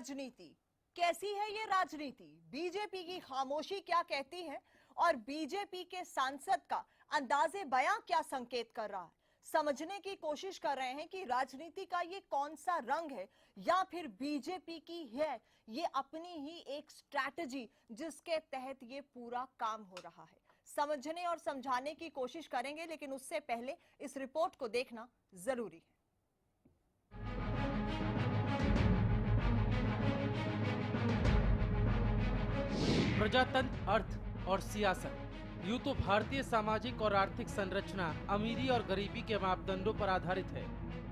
राजनीति। कैसी है ये राजनीति? बीजेपी की खामोशी क्या कहती है और बीजेपी के सांसद का अंदाजे बयां क्या संकेत कर रहा है? समझने की कोशिश कर रहे हैं कि राजनीति का ये कौन सा रंग है, या फिर बीजेपी की है ये अपनी ही एक स्ट्रैटेजी जिसके तहत ये पूरा काम हो रहा है। समझने और समझाने की कोशिश करेंगे, लेकिन उससे पहले इस रिपोर्ट को देखना जरूरी है। प्रजातंत्र, अर्थ और सियासत, यूं तो भारतीय सामाजिक और आर्थिक संरचना अमीरी और गरीबी के मापदंडों पर आधारित है।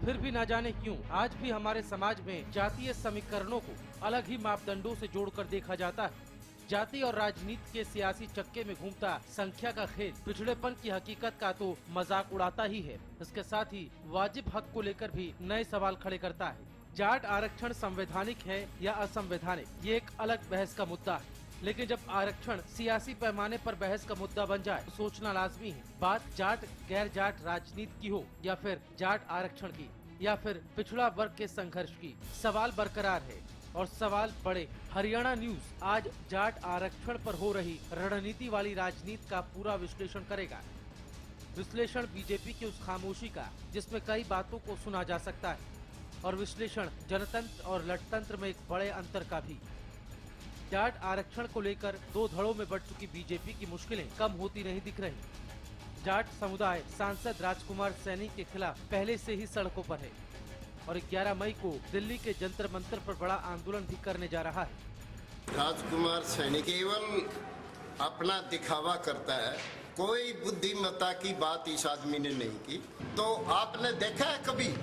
फिर भी न जाने क्यों आज भी हमारे समाज में जातीय समीकरणों को अलग ही मापदंडों से जोड़कर देखा जाता है। जाति और राजनीति के सियासी चक्के में घूमता संख्या का खेल पिछड़ेपन की हकीकत का तो मजाक उड़ाता ही है, इसके साथ ही वाजिब हक को लेकर भी नए सवाल खड़े करता है। जाट आरक्षण संवैधानिक है या असंवैधानिक, ये एक अलग बहस का मुद्दा है। लेकिन जब आरक्षण सियासी पैमाने पर बहस का मुद्दा बन जाए तो सोचना लाजमी है, बात जाट गैर जाट राजनीति की हो या फिर जाट आरक्षण की या फिर पिछड़ा वर्ग के संघर्ष की, सवाल बरकरार है और सवाल बड़े। हरियाणा न्यूज आज जाट आरक्षण पर हो रही रणनीति वाली राजनीति का पूरा विश्लेषण करेगा। विश्लेषण बीजेपी की उस खामोशी का जिसमें कई बातों को सुना जा सकता है, और विश्लेषण जनतंत्र और लठतंत्र में एक बड़े अंतर का भी। जाट आरक्षण को लेकर दो धड़ों में बढ़ चुकी बीजेपी की मुश्किलें कम होती नहीं दिख रही। जाट समुदाय सांसद राजकुमार सैनी के खिलाफ पहले से ही सड़कों पर है और 11 मई को दिल्ली के जंतर मंतर पर बड़ा आंदोलन भी करने जा रहा है। राजकुमार सैनी केवल अपना दिखावा करता है, कोई बुद्धिमत्ता की बात इस आदमी ने नहीं की। तो आपने देखा है कभी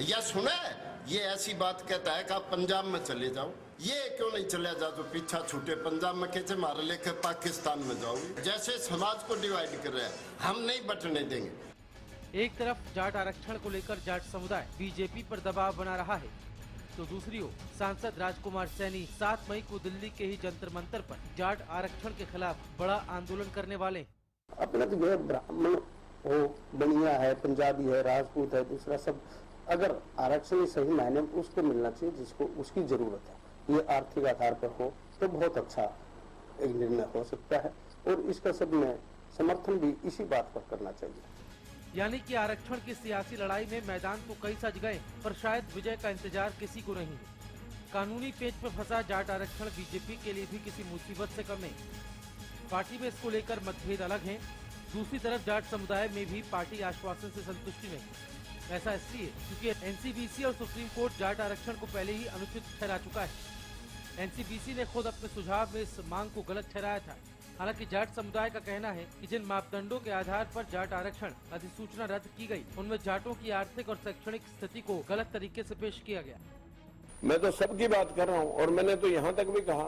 या सुना है ये ऐसी बात कहता है कि आप पंजाब में चले जाओ? ये क्यों नहीं चले जाओ जो पीछा छूटे? पंजाब में कैसे मारे लेकर पाकिस्तान में जाओगे? जैसे समाज को डिवाइड कर रहे हैं, हम नहीं बटने देंगे। एक तरफ जाट आरक्षण को लेकर जाट समुदाय बीजेपी पर दबाव बना रहा है, तो दूसरी ओर सांसद राजकुमार सैनी 7 मई को दिल्ली के ही जंतर मंतर पर जाट आरक्षण के खिलाफ बड़ा आंदोलन करने वाले हैं। अपना तो जो ब्राह्मण हो, बनिया है, पंजाबी है, राजपूत है, दूसरा सब, अगर आरक्षण सही मायने में उसको मिलना चाहिए जिसको उसकी जरूरत है, ये आर्थिक आधार पर हो तो बहुत अच्छा एक निर्णय हो सकता है और इसका सब में समर्थन भी इसी बात पर करना चाहिए। यानी कि आरक्षण की सियासी लड़ाई में मैदान तो कई सज गए, पर शायद विजय का इंतजार किसी को नहीं है। कानूनी पेच पर फंसा जाट आरक्षण बीजेपी के लिए भी किसी मुसीबत से कम नहीं। पार्टी में इसको लेकर मतभेद अलग हैं। दूसरी तरफ जाट समुदाय में भी पार्टी आश्वासन से संतुष्टि नहीं। ऐसा इसलिए क्योंकि एनसीबीसी और सुप्रीम कोर्ट जाट आरक्षण को पहले ही अनुचित ठहरा चुका है। एनसीबीसी ने खुद अपने सुझाव में इस मांग को गलत ठहराया था। हालांकि जाट समुदाय का कहना है कि जिन मापदंडों के आधार पर जाट आरक्षण अधिसूचना रद्द की गई, उनमें जाटों की आर्थिक और शैक्षणिक स्थिति को गलत तरीके से पेश किया गया। मैं तो सबकी बात कर रहा हूँ और मैंने तो यहाँ तक भी कहा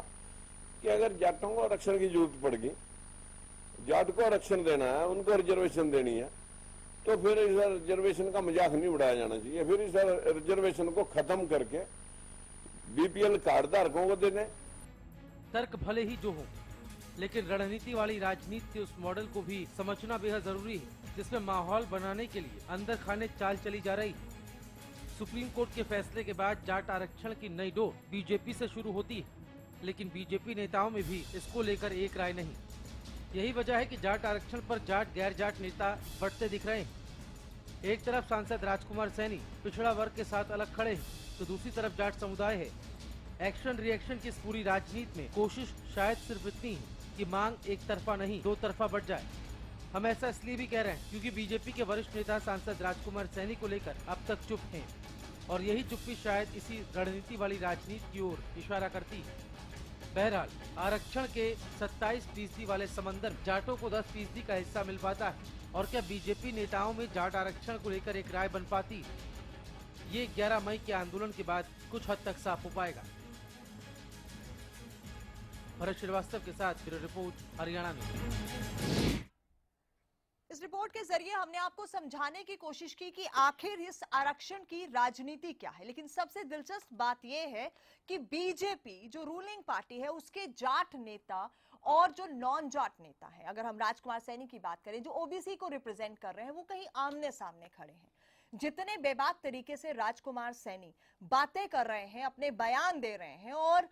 कि अगर जाटों को आरक्षण की जरूरत पड़ गई, जाट को आरक्षण देना है, उनको रिजर्वेशन देनी है, तो फिर इस रिजर्वेशन का मजाक नहीं उड़ाया जाना चाहिए। फिर इस रिजर्वेशन को खत्म करके बीपीएल कार्ड धारकों को देने। तर्क भले ही जो हो, लेकिन रणनीति वाली राजनीति के उस मॉडल को भी समझना बेहद जरूरी है जिसमें माहौल बनाने के लिए अंदर खाने चाल चली जा रही। सुप्रीम कोर्ट के फैसले के बाद जाट आरक्षण की नई डोर बीजेपी से शुरू होती है, लेकिन बीजेपी नेताओं में भी इसको लेकर एक राय नहीं। यही वजह है कि जाट आरक्षण पर जाट गैर जाट नेता बढ़ते दिख रहे हैं। एक तरफ सांसद राजकुमार सैनी पिछड़ा वर्ग के साथ अलग खड़े हैं, तो दूसरी तरफ जाट समुदाय है। एक्शन रिएक्शन की इस पूरी राजनीति में कोशिश शायद सिर्फ इतनी है कि मांग एक तरफा नहीं दो तरफा बढ़ जाए। हम ऐसा इसलिए भी कह रहे हैं क्योंकि बीजेपी के वरिष्ठ नेता सांसद राजकुमार सैनी को लेकर अब तक चुप हैं, और यही चुप्पी शायद इसी रणनीति वाली राजनीति की ओर इशारा करती है। बहरहाल आरक्षण के 27% वाले समंदर जाटों को 10% का हिस्सा मिल पाता है, और क्या बीजेपी नेताओं में जाट आरक्षण को लेकर एक राय बन पाती? ये 11 मई के आंदोलन के बाद कुछ हद तक साफ हो पाएगा। भरत श्रीवास्तव के साथ ब्यूरो रिपोर्ट, हरियाणा न्यूज। इस रिपोर्ट के जरिए हमने आपको समझाने की कोशिश की कि आखिर इस आरक्षण की राजनीति क्या है, लेकिन सबसे दिलचस्प बात यह है कि बीजेपी जो रूलिंग पार्टी है उसके जाट नेता और जो नॉन जाट नेता है, अगर हम राजकुमार सैनी की बात करें जो ओबीसी को रिप्रेजेंट कर रहे हैं, वो कहीं आमने सामने खड़े हैं। जितने बेबाक तरीके से राजकुमार सैनी बातें कर रहे हैं, अपने बयान दे रहे हैं और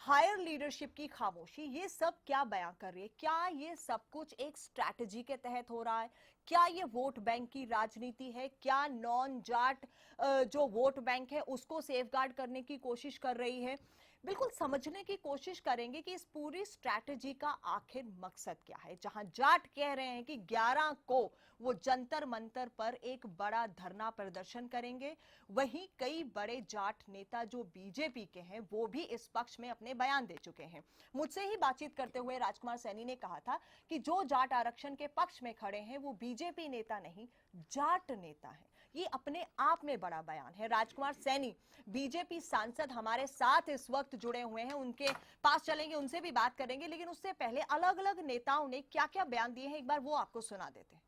हायर लीडरशिप की खामोशी, ये सब क्या बयां कर रही है? क्या ये सब कुछ एक स्ट्रैटेजी के तहत हो रहा है? क्या ये वोट बैंक की राजनीति है? क्या नॉन जाट जो वोट बैंक है उसको सेफगार्ड करने की कोशिश कर रही है? बिल्कुल समझने की कोशिश करेंगे कि इस पूरी स्ट्रैटेजी का आखिर मकसद क्या है। जहां जाट कह रहे हैं कि 11 को वो जंतर मंतर पर एक बड़ा धरना प्रदर्शन करेंगे, वहीं कई बड़े जाट नेता जो बीजेपी के हैं वो भी इस पक्ष में अपने बयान दे चुके हैं। मुझसे ही बातचीत करते हुए राजकुमार सैनी ने कहा था कि जो जाट आरक्षण के पक्ष में खड़े हैं वो बीजेपी नेता नहीं, जाट नेता है। ये अपने आप में बड़ा बयान है। राजकुमार सैनी बीजेपी सांसद हमारे साथ इस वक्त जुड़े हुए हैं, उनके पास चलेंगे, उनसे भी बात करेंगे, लेकिन उससे पहले अलग अलग नेताओं ने क्या क्या बयान दिए हैं एक बार वो आपको सुना देते हैं।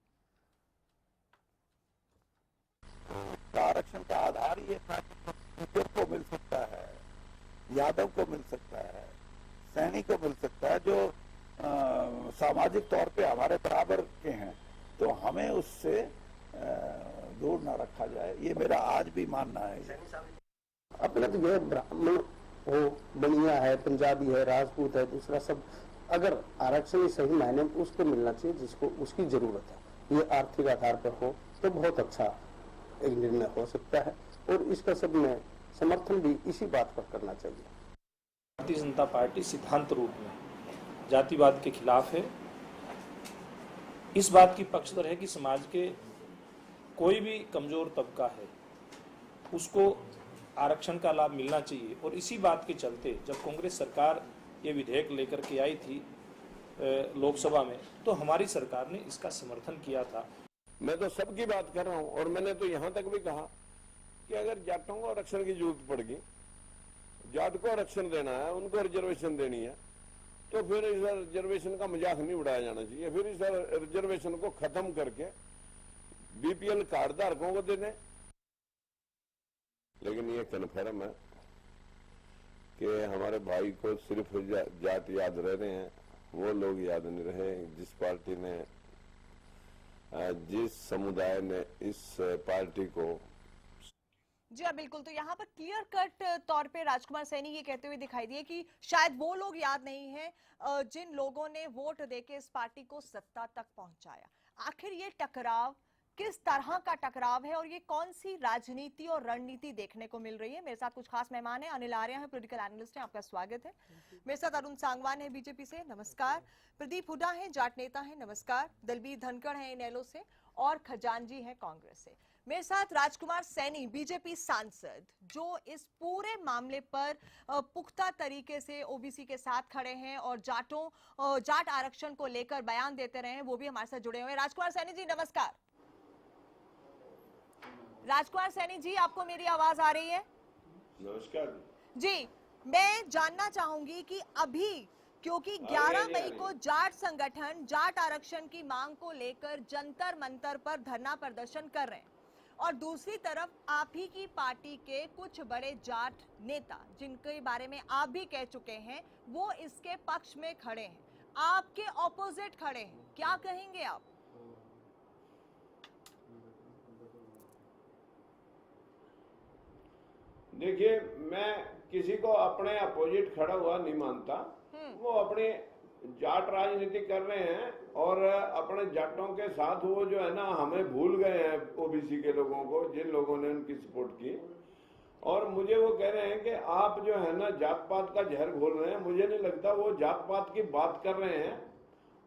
आरक्षण का आधार ये था कि को मिल सकता है, यादव को मिल सकता है, सैनी को मिल सकता है, जो सामाजिक तौर पे हमारे बराबर के हैं, तो हमें उससे दूर न रखा जाए, ये मेरा आज भी मानना है। अपना तो यह ब्राह्मण हो, बनिया है, पंजाबी है, राजपूत है, दूसरा सब, अगर आरक्षण सही मायने में उसको मिलना चाहिए जिसको उसकी जरूरत है। ये आर्थिक आधार पर हो तो बहुत अच्छा एक निर्णय हो सकता है और इसका सब में समर्थन भी इसी बात पर करना चाहिए। भारतीय जनता पार्टी सिद्धांत रूप में जातिवाद के खिलाफ है। इस बात की पक्षधर है कि समाज के कोई भी कमजोर तबका है उसको आरक्षण का लाभ मिलना चाहिए, और इसी बात के चलते जब कांग्रेस सरकार ये विधेयक लेकर के आई थी लोकसभा में, तो हमारी सरकार ने इसका समर्थन किया था। मैं तो सबकी बात कर रहा हूं, और मैंने तो यहां तक भी कहा कि अगर जाटों को आरक्षण की जरूरत पड़ेगी, जाट को आरक्षण देना है, उनको रिजर्वेशन देनी है, तो फिर इस रिजर्वेशन का मजाक नहीं उड़ाया जाना चाहिए। फिर इस रिजर्वेशन को खत्म करके बीपीएल कार्ड धारकों को दे दें। लेकिन ये कन्फर्म है कि हमारे भाई को सिर्फ जात याद रह रहे हैं, वो लोग याद नहीं रहे जिस पार्टी ने, जिस समुदाय ने इस पार्टी को। जी हाँ, बिल्कुल। तो यहाँ पर क्लियर कट तौर पे राजकुमार सैनी ये कहते हुए दिखाई दिए कि शायद वो लोग याद नहीं है जिन लोगों ने वोट देके इस पार्टी को सत्ता तक पहुंचाया। आखिर ये टकराव किस तरह का टकराव है और ये कौन सी राजनीति और रणनीति देखने को मिल रही है? मेरे साथ कुछ खास मेहमान हैं। अनिल आर्या हैं, पॉलिटिकल एनालिस्ट हैं, आपका स्वागत है। मेरे साथ अरुण सांगवान है बीजेपी से, नमस्कार। प्रदीप हुड्डा हैं, जाट नेता हैं, नमस्कार। दलबीर धनखड़ हैं इनेलो से, और खजानजी हैं कांग्रेस से। मेरे साथ राजकुमार सैनी, बीजेपी सांसद, जो इस पूरे मामले पर पुख्ता तरीके से ओबीसी के साथ खड़े हैं और जाट आरक्षण को लेकर बयान देते रहे हैं, वो भी हमारे साथ जुड़े हुए हैं। राजकुमार सैनी जी नमस्कार। राजकुमार सैनी जी, आपको मेरी आवाज आ रही है? नमस्कार जी। मैं जानना चाहूंगी कि अभी, क्योंकि 11 मई को जाट संगठन जाट आरक्षण की मांग को लेकर जंतर मंतर पर धरना प्रदर्शन कर रहे हैं, और दूसरी तरफ आप ही की पार्टी के कुछ बड़े जाट नेता, जिनके बारे में आप भी कह चुके हैं, वो इसके पक्ष में खड़े हैं, आपके ऑपोजिट खड़े हैं। क्या कहेंगे आप? देखिए, मैं किसी को अपने अपोजिट खड़ा हुआ नहीं मानता। वो अपनी जाट राजनीति कर रहे हैं और अपने जाटों के साथ वो जो है ना, हमें भूल गए हैं ओबीसी के लोगों को, जिन लोगों ने उनकी सपोर्ट की। और मुझे वो कह रहे हैं कि आप जो है ना जात पात का जहर घोल रहे हैं। मुझे नहीं लगता वो जात पात की बात कर रहे हैं,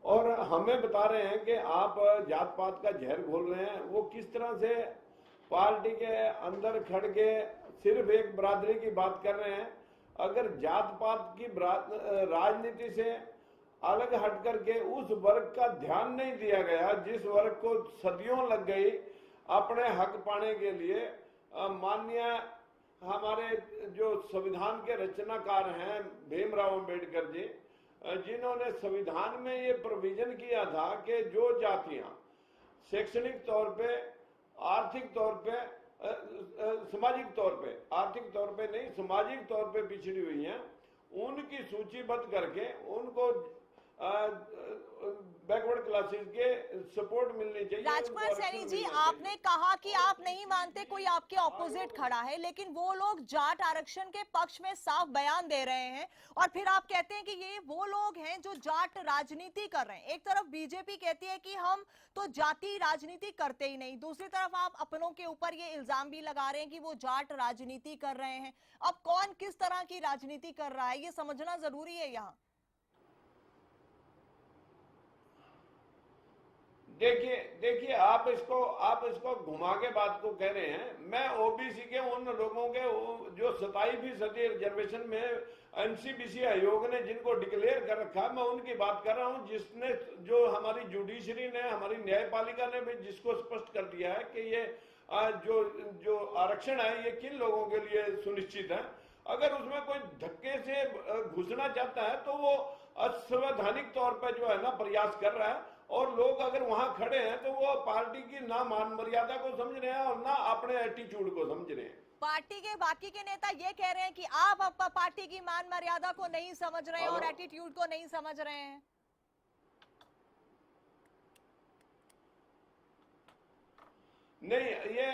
और हमें बता रहे हैं कि आप जात पात का जहर घोल रहे हैं। वो किस तरह से पार्टी के अंदर खड़ के सिर्फ एक बरादरी की बात कर रहे हैं। अगर जात पात की राजनीति से अलग हट करके उस वर्ग का ध्यान नहीं दिया गया, जिस वर्ग को सदियों लग गई अपने हक पाने के लिए। माननीय हमारे जो संविधान के रचनाकार हैं भीमराव अंबेडकर जी, जिन्होंने संविधान में ये प्रोविजन किया था कि जो जातियां शैक्षणिक तौर पे, आर्थिक तौर पे, सामाजिक तौर पे, आर्थिक तौर पे नहीं, सामाजिक तौर पे पिछड़ी हुई हैं, उनकी सूचीबद्ध करके उनको बैकवर्ड क्लासेस के सपोर्ट मिलनी चाहिए। राजकुमार उनको सैनी आरक्षण जी, मिलना आपने चाहिए। कहा कि आप नहीं मानते कोई आपके ऑपोजिट खड़ा है, लेकिन वो लोग जाट आरक्षण के पक्ष में साफ बयान दे रहे हैं और फिर आप कहते हैं कि ये वो लोग हैं जो जाट राजनीति कर रहे हैं। एक तरफ बीजेपी कहती है कि हम तो जाति राजनीति करते ही नहीं, दूसरी तरफ आप अपनों के ऊपर ये इल्जाम भी लगा रहे हैं कि वो जाट राजनीति कर रहे हैं। अब कौन किस तरह की राजनीति कर रहा है, ये समझना जरूरी है यहाँ। देखिए आप इसको घुमा के बात को कह रहे हैं। मैं ओबीसी के उन लोगों के जो 27% रिजर्वेशन में एनसीबीसी आयोग ने जिनको डिक्लेयर कर रखा, मैं उनकी बात कर रहा हूं, जिसने जो हमारी जुडिशरी ने, हमारी न्यायपालिका ने भी जिसको स्पष्ट कर दिया है कि ये जो आरक्षण है ये किन लोगों के लिए सुनिश्चित है। अगर उसमें कोई धक्के से घुसना चाहता है तो वो असंवैधानिक तौर पर जो है ना प्रयास कर रहा है, और लोग अगर वहां खड़े हैं तो वो पार्टी की ना मान मर्यादा को समझ रहे हैं और ना अपने एटीट्यूड को समझ रहे हैं। पार्टी के बाकी के नेता ये कह रहे हैं कि आप पार्टी की मान मर्यादा को नहीं समझ रहे हैं और एटीट्यूड को नहीं समझ रहे हैं। नहीं, ये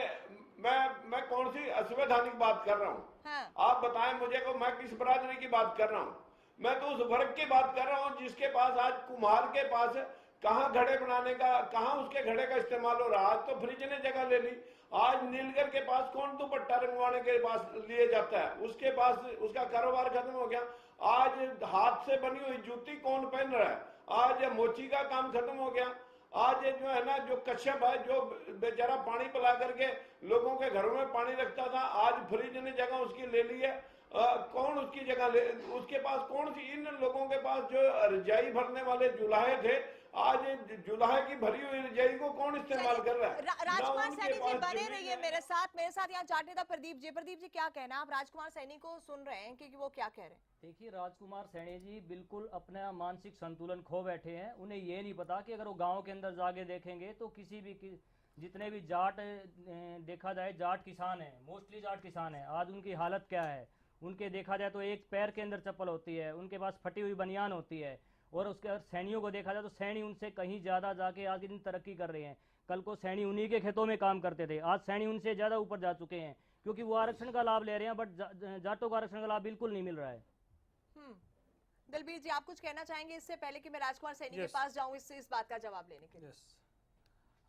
मैं कौन सी असंवैधानिक बात कर रहा हूँ? हाँ। आप बताएं मुझे को मैं किस बरादरी की बात कर रहा हूँ? मैं तो उस वर्ग की बात कर रहा हूँ जिसके पास आज कुम्हार के पास कहाँ घड़े बनाने का, कहाँ उसके घड़े का इस्तेमाल हो रहा। आज तो फ्रिज ने जगह ले ली। आज नीलगर के पास कौन दुपट्टा रंगवाने के पास लिए जाता है, उसके पास उसका कारोबार खत्म हो गया। आज हाथ से बनी हुई जूती कौन पहन रहा है, आज मोची का काम खत्म हो गया। आज जो है ना, जो कश्यप है जो बेचारा पानी पिला करके लोगों के घरों में पानी रखता था, आज फ्रिज ने जगह उसकी ले ली है। कौन उसकी जगह ले, उसके पास कौन सी, इन लोगों के पास जो रजाई भरने वाले जुलाहे थे, आज जुलाहे की भरी हुई रजाई को कौन इस्तेमाल कर रहा है? राजकुमार सैनी जी बने रहिए मेरे साथ यहाँ जाट नेता प्रदीप जी क्या कहना है? आप राजकुमार सैनी को सुन रहे हैं क्योंकि वो क्या कह रहे हैं? देखिए, राजकुमार सैनी जी बिल्कुल अपना मानसिक संतुलन खो बैठे हैं। उन्हें ये नहीं पता कि अगर वो गांव के अंदर जाके देखेंगे तो किसी भी जितने भी जाट देखा जाए, जाट किसान है, मोस्टली जाट किसान है, आज उनकी हालत क्या है? उनके देखा जाए तो एक पैर के अंदर चप्पल होती है, उनके पास फटी हुई बनियान होती है। और उसके अगर सैनियों को देखा जाए तो सैनी उनसे कहीं ज़्यादा जाके आज के दिन तरक्की कर रहे हैं। कल को सैनी उन्हीं के खेतों में काम करते थे, आज सैनी उनसे ज़्यादा ऊपर जा चुके हैं क्योंकि वो आरक्षण का लाभ ले रहे हैं, बट जाटों को आरक्षण का लाभ बिल्कुल नहीं मिल रहा है। दलबीर जी, आप कुछ कहना चाहेंगे इससे पहले कि मैं राजकुमार सैनी के पास जाऊं इस बात का जवाब लेने के लिए?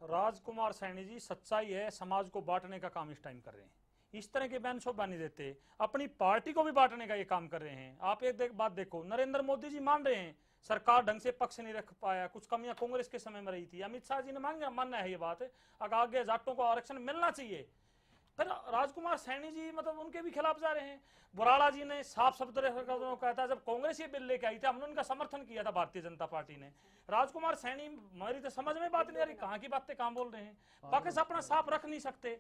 राजकुमार सैनी जी, सच्चाई है समाज को बांटने का काम इस टाइम कर रहे हैं। इस तरह के बयान शोभा नहीं देते, अपनी पार्टी को भी बांटने का ये काम कर रहे हैं। आप एक बात देखो, नरेंद्र मोदी जी मान रहे हैं सरकार ढंग से पक्ष नहीं रख पाया, कुछ कमियां कांग्रेस के समय में रही थी। अमित शाह जी ने मानना है ये बात, अगर आगे जाटों को आरक्षण मिलना चाहिए। फिर राजकुमार सैनी जी मतलब उनके भी खिलाफ जा रहे हैं। बुराड़ा जी ने साफ शब्द कहा था, जब कांग्रेस ये बिल लेके आई थी हमने उनका समर्थन किया था भारतीय जनता पार्टी ने। राजकुमार सैनी हमारी तो समझ में बात नहीं आ रही, कहाँ की बातें कहाँ बोल रहे हैं, बाकी से अपना साफ रख नहीं सकते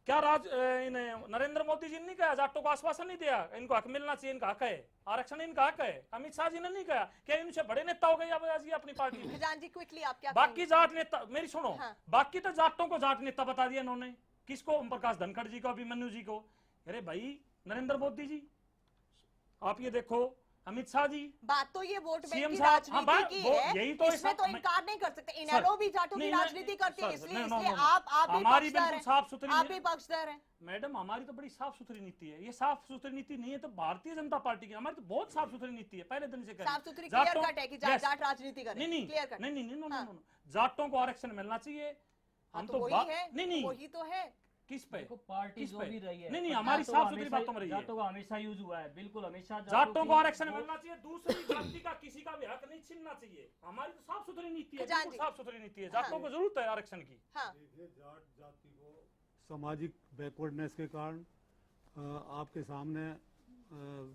क्या? नरेंद्र मोदी जी ने नहीं कहा, जाटों को आश्वासन नहीं दिया इनको हक मिलना चाहिए, इनका हक है, आरक्षण इनका हक है। अमित शाह जी ने नहीं कहा, क्या इनसे बड़े नेता हो गए अपनी पार्टी में? जी क्विकली आप क्या बाकी जाट नेता मेरी सुनो, हाँ। बाकी तो जाटों को जाट नेता बता दिया इन्होंने। किसको? ओम प्रकाश धनखड़ जी को, अभिमन्यु जी को। अरे भाई नरेंद्र मोदी जी, आप ये देखो, अमित शाह जी, बात तो ये वोट बैंक की साहब, राजनीति की है, यही तो इसमें तो इनकार नहीं कर सकते। इनेलो भी जाटों की राजनीति करती है, इसलिए आप भी हमारी पक्षधर बिल्कुल साफ सुथरी, आप भी पक्षधर हैं। मैडम हमारी तो बड़ी साफ सुथरी नीति है। ये साफ सुथरी नीति नहीं है तो भारतीय जनता पार्टी की, हमारी तो बहुत साफ सुथरी नीति है, पहले दिन से साफ सुथरी क्लियर कट है कि जाट राजनीति करें। नहीं, जाटों को आरक्षण मिलना चाहिए। हम तो वही है, नहीं वही तो है। किस पे? पार्टी जो भी रही है, नहीं, हमारी साफ सुथरी बातों में रही है। जाटों का हमेशा यूज हुआ है, बिल्कुल हमेशा जाटों को आरक्षण मिलना चाहिए, दूसरी जाति का किसी का भी हक नहीं छीनना चाहिए। हमारी तो साफ सुथरी नीति है, साफ सुथरी नीति है। जाटों को जरूरत है आरक्षण की। जाट जाति को सामाजिक बैकवर्डनेस के कारण आपके सामने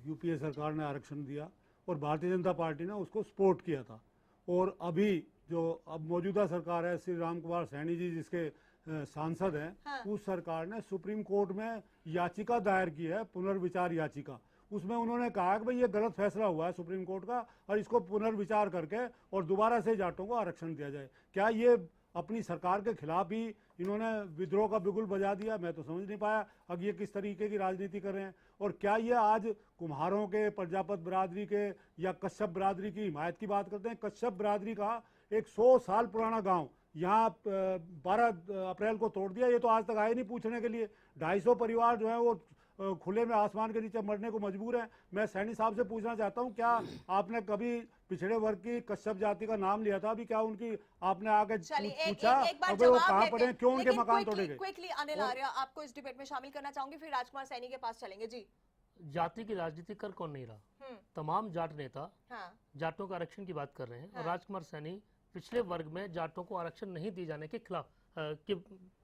यूपीए सरकार ने आरक्षण दिया और भारतीय जनता पार्टी ने उसको सपोर्ट किया था। और अभी जो अब मौजूदा सरकार है, श्री राम कुमार सैनी जी जिसके सांसद हैं, हाँ। उस सरकार ने सुप्रीम कोर्ट में याचिका दायर की है, पुनर्विचार याचिका। उसमें उन्होंने कहा कि भाई ये गलत फैसला हुआ है सुप्रीम कोर्ट का और इसको पुनर्विचार करके और दोबारा से जाटों को आरक्षण दिया जाए। क्या ये अपनी सरकार के खिलाफ ही इन्होंने विद्रोह का बिगुल बजा दिया? मैं तो समझ नहीं पाया अब ये किस तरीके की राजनीति कर रहे हैं। और क्या ये आज कुम्हारों के, प्रजापत बिरादरी के या कश्यप बिरादरी की हिमायत की बात करते हैं? कश्यप बिरादरी का एक 100 साल पुराना गांव यहाँ 12 अप्रैल को तोड़ दिया। ये तो आज तक आए नहीं पूछने के लिए। 250 परिवार जो है वो खुले में आसमान के नीचे मरने को मजबूर हैं। मैं सैनी साहब से पूछना चाहता हूँ, क्या आपने कभी पिछड़े वर्ग की कश्यप जाति का नाम लिया था? अभी क्या उनकी आपने आगे पूछा अगर वो कहाँ पड़े, क्यों उनके मकान तोड़े गए? क्विकली अनिल आर्य, आपको इस डिबेट में शामिल करना चाहूंगी, फिर राजकुमार सैनी के पास चलेंगे। जी, जाति की राजनीति कर कौन नहीं रहा? तमाम जाट नेता जाटों का आरक्षण की बात कर रहे हैं और राजकुमार सैनी पिछले वर्ग में जाटों को आरक्षण नहीं दिए जाने के खिलाफ के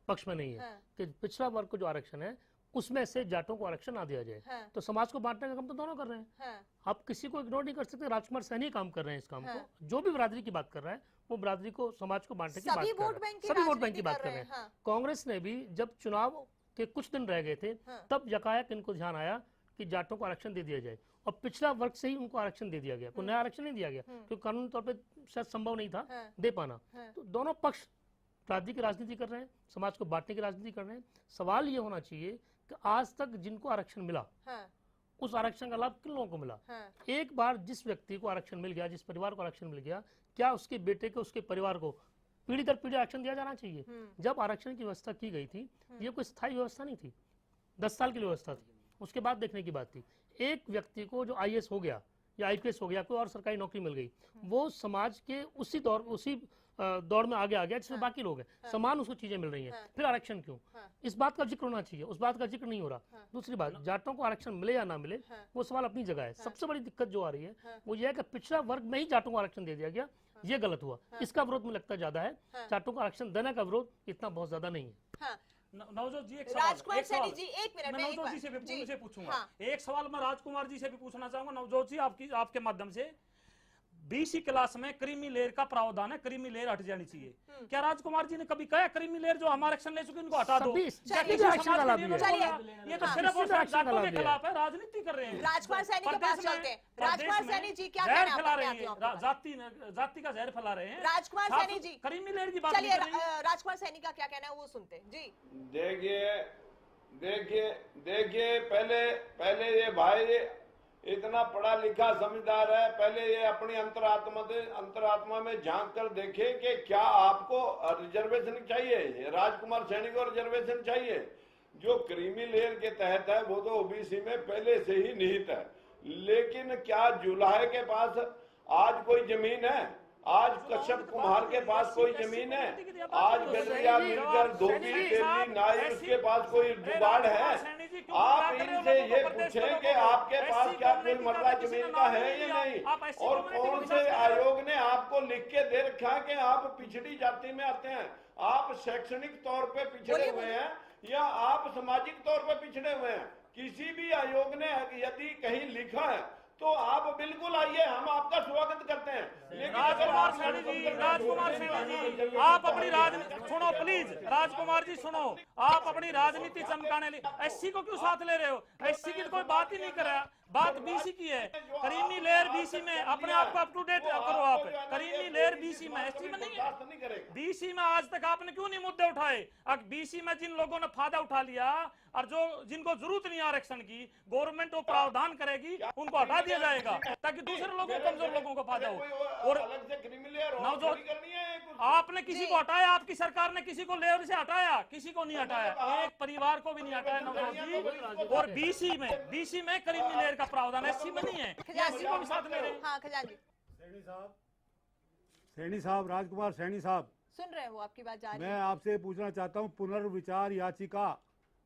पक्ष में नहीं है कि पिछड़ा वर्ग को जो आरक्षण है उसमें से जाटों को आरक्षण ना दिया जाए। तो समाज को बांटने का काम तो दोनों कर रहे हैं। आप किसी को इग्नोर नहीं कर सकते। राजकुमार सैनी काम कर रहे हैं इस काम को। जो भी बिरादरी की बात कर रहा है वो बिरादरी को, समाज को बांटने की बात कर रहा है। सभी वोट बैंक की बात कर रहे हैं। कांग्रेस ने भी जब चुनाव के कुछ दिन रह गए थे तब यकायक इनको ध्यान आया कि जाटों को आरक्षण दे दिया जाए और पिछड़ा वर्ग से ही उनको आरक्षण दे दिया गया। कोई नया आरक्षण नहीं दिया गया क्योंकि कानूनी तौर पे शायद संभव नहीं था दे पाना। तो दोनों पक्ष राज्य की राजनीति कर रहे हैं, समाज को बांटने की राजनीति कर रहे हैं। सवाल ये होना चाहिए कि आज तक जिनको आरक्षण मिला उस आरक्षण का लाभ किन लोगों को मिला? एक बार जिस व्यक्ति को आरक्षण मिल गया, जिस परिवार को आरक्षण मिल गया, क्या उसके बेटे को, उसके परिवार को पीढ़ी दर पीढ़ी आरक्षण दिया जाना चाहिए? जब आरक्षण की व्यवस्था की गई थी ये कोई स्थायी व्यवस्था नहीं थी, 10 साल की व्यवस्था थी। उसके बाद देखने की बात थी। एक व्यक्ति को जो IAS हो गया या IPS हो गया, कोई और सरकारी नौकरी मिल गई, वो समाज के उसी दौड़ में आगे आ गया जिसमें बाकी लोग हैं, समान उसको चीजें मिल रही हैं। फिर आरक्षण क्यों? इस बात का जिक्र होना चाहिए, उस बात का जिक्र नहीं हो रहा। दूसरी बात, जाटों को आरक्षण मिले या ना मिले वो सवाल अपनी जगह है। सबसे बड़ी दिक्कत जो आ रही है वो ये है कि पिछड़ा वर्ग में ही जाटों को आरक्षण दे दिया गया, ये गलत हुआ। इसका विरोध मुझे लगता है ज्यादा है, जाटों को आरक्षण देने का विरोध इतना बहुत ज्यादा नहीं है। नवजोत जी, एक राजकुमार सवाल सैनी जी, एक मिनट में नवजोत जी से भी पूछूंगा। एक सवाल मैं राजकुमार जी से भी पूछना चाहूंगा। नवजोत जी, आपके माध्यम से BC क्लास में क्रीमी लेयर का प्रावधान है, क्रीमी लेयर हट जानी चाहिए। क्या राजकुमार जी ने कभी कहा क्रीमी लेयर जो हमारा आरक्षण ले चुके उनको हटा दो? ये तो सिर्फ और सिर्फ जाटों के खिलाफ है, राजनीति कर रहे हैं। राजकुमार सैनी के पास चलते हैं। राजकुमार सैनी जी, क्या कहना फैला रहे हैं, जाति का जहर फैला रहे हैं। राजकुमार सैनी जी, क्रीमी लेयर की बात चलिए राजकुमार सैनी का क्या कहना है वो सुनते हैं। जी, देखिए पहले ये भाई इतना पढ़ा लिखा समझदार है, पहले ये अपनी अंतरात्मा में झांक कर देखे कि क्या आपको रिजर्वेशन चाहिए? राजकुमार सैनी को रिजर्वेशन चाहिए? जो क्रीमी लेयर के तहत है वो तो OBC में पहले से ही निहित है। लेकिन क्या जुलाहे के पास आज कोई जमीन है? आज कश्यप कुमार के पास कोई जमीन है? आज गडरिया, मिलकर, धोबी, तेली, नाई, उसके पास कोई जुगाड़ है? आप इनसे ये पूछें कि आपके पास क्या कोई मरला जमीन का है या नहीं? और कौन से आयोग ने आपको लिख के दे रखा है कि आप पिछड़ी जाति में आते हैं? आप शैक्षणिक तौर पे पिछड़े हुए हैं या आप सामाजिक तौर पे पिछड़े हुए हैं? किसी भी आयोग ने यदि कहीं लिखा है तो आप बिल्कुल आइए, हम आपका स्वागत करते हैं। लेकिन राजकुमार सैनी जी, आप अपनी राजनीति सुनो प्लीज। राजकुमार जी सुनो, आप अपनी राजनीति चमकाने SC को क्यों साथ ले रहे हो? SC की कोई बात ही नहीं कर रहा, बात BC की है। क्रीमी लेयर BC में, अपने आप को अप टू डेट करो आप। क्रीमी लेयर BC में, SC में नहीं है। BC में आज तक आपने क्यों नहीं मुद्दे उठाए? अब BC में जिन लोगों ने फायदा उठा लिया और जिनको जरूरत नहीं आरक्षण की, गवर्नमेंट वो प्रावधान करेगी, उनको हटा दिया जाएगा ताकि दूसरे लोगों, कमजोर लोगों को फायदा हो। और नवजोत, आपने किसी को हटाया? आपकी सरकार ने किसी को लेयर से हटाया? किसी को नहीं हटाया, एक परिवार को भी नहीं हटाया नवजोत जी। और BC में क्रीमी लेयर का प्रावधान, SC में नहीं है, SC को भी साथ ले रहे हैं। हाँ, खजांची सैनी साहब, राजकुमार सैनी साहब, सुन रहे हो? आपकी बात जा रही है। मैं आपसे पूछना चाहता हूँ, पुनर्विचार याचिका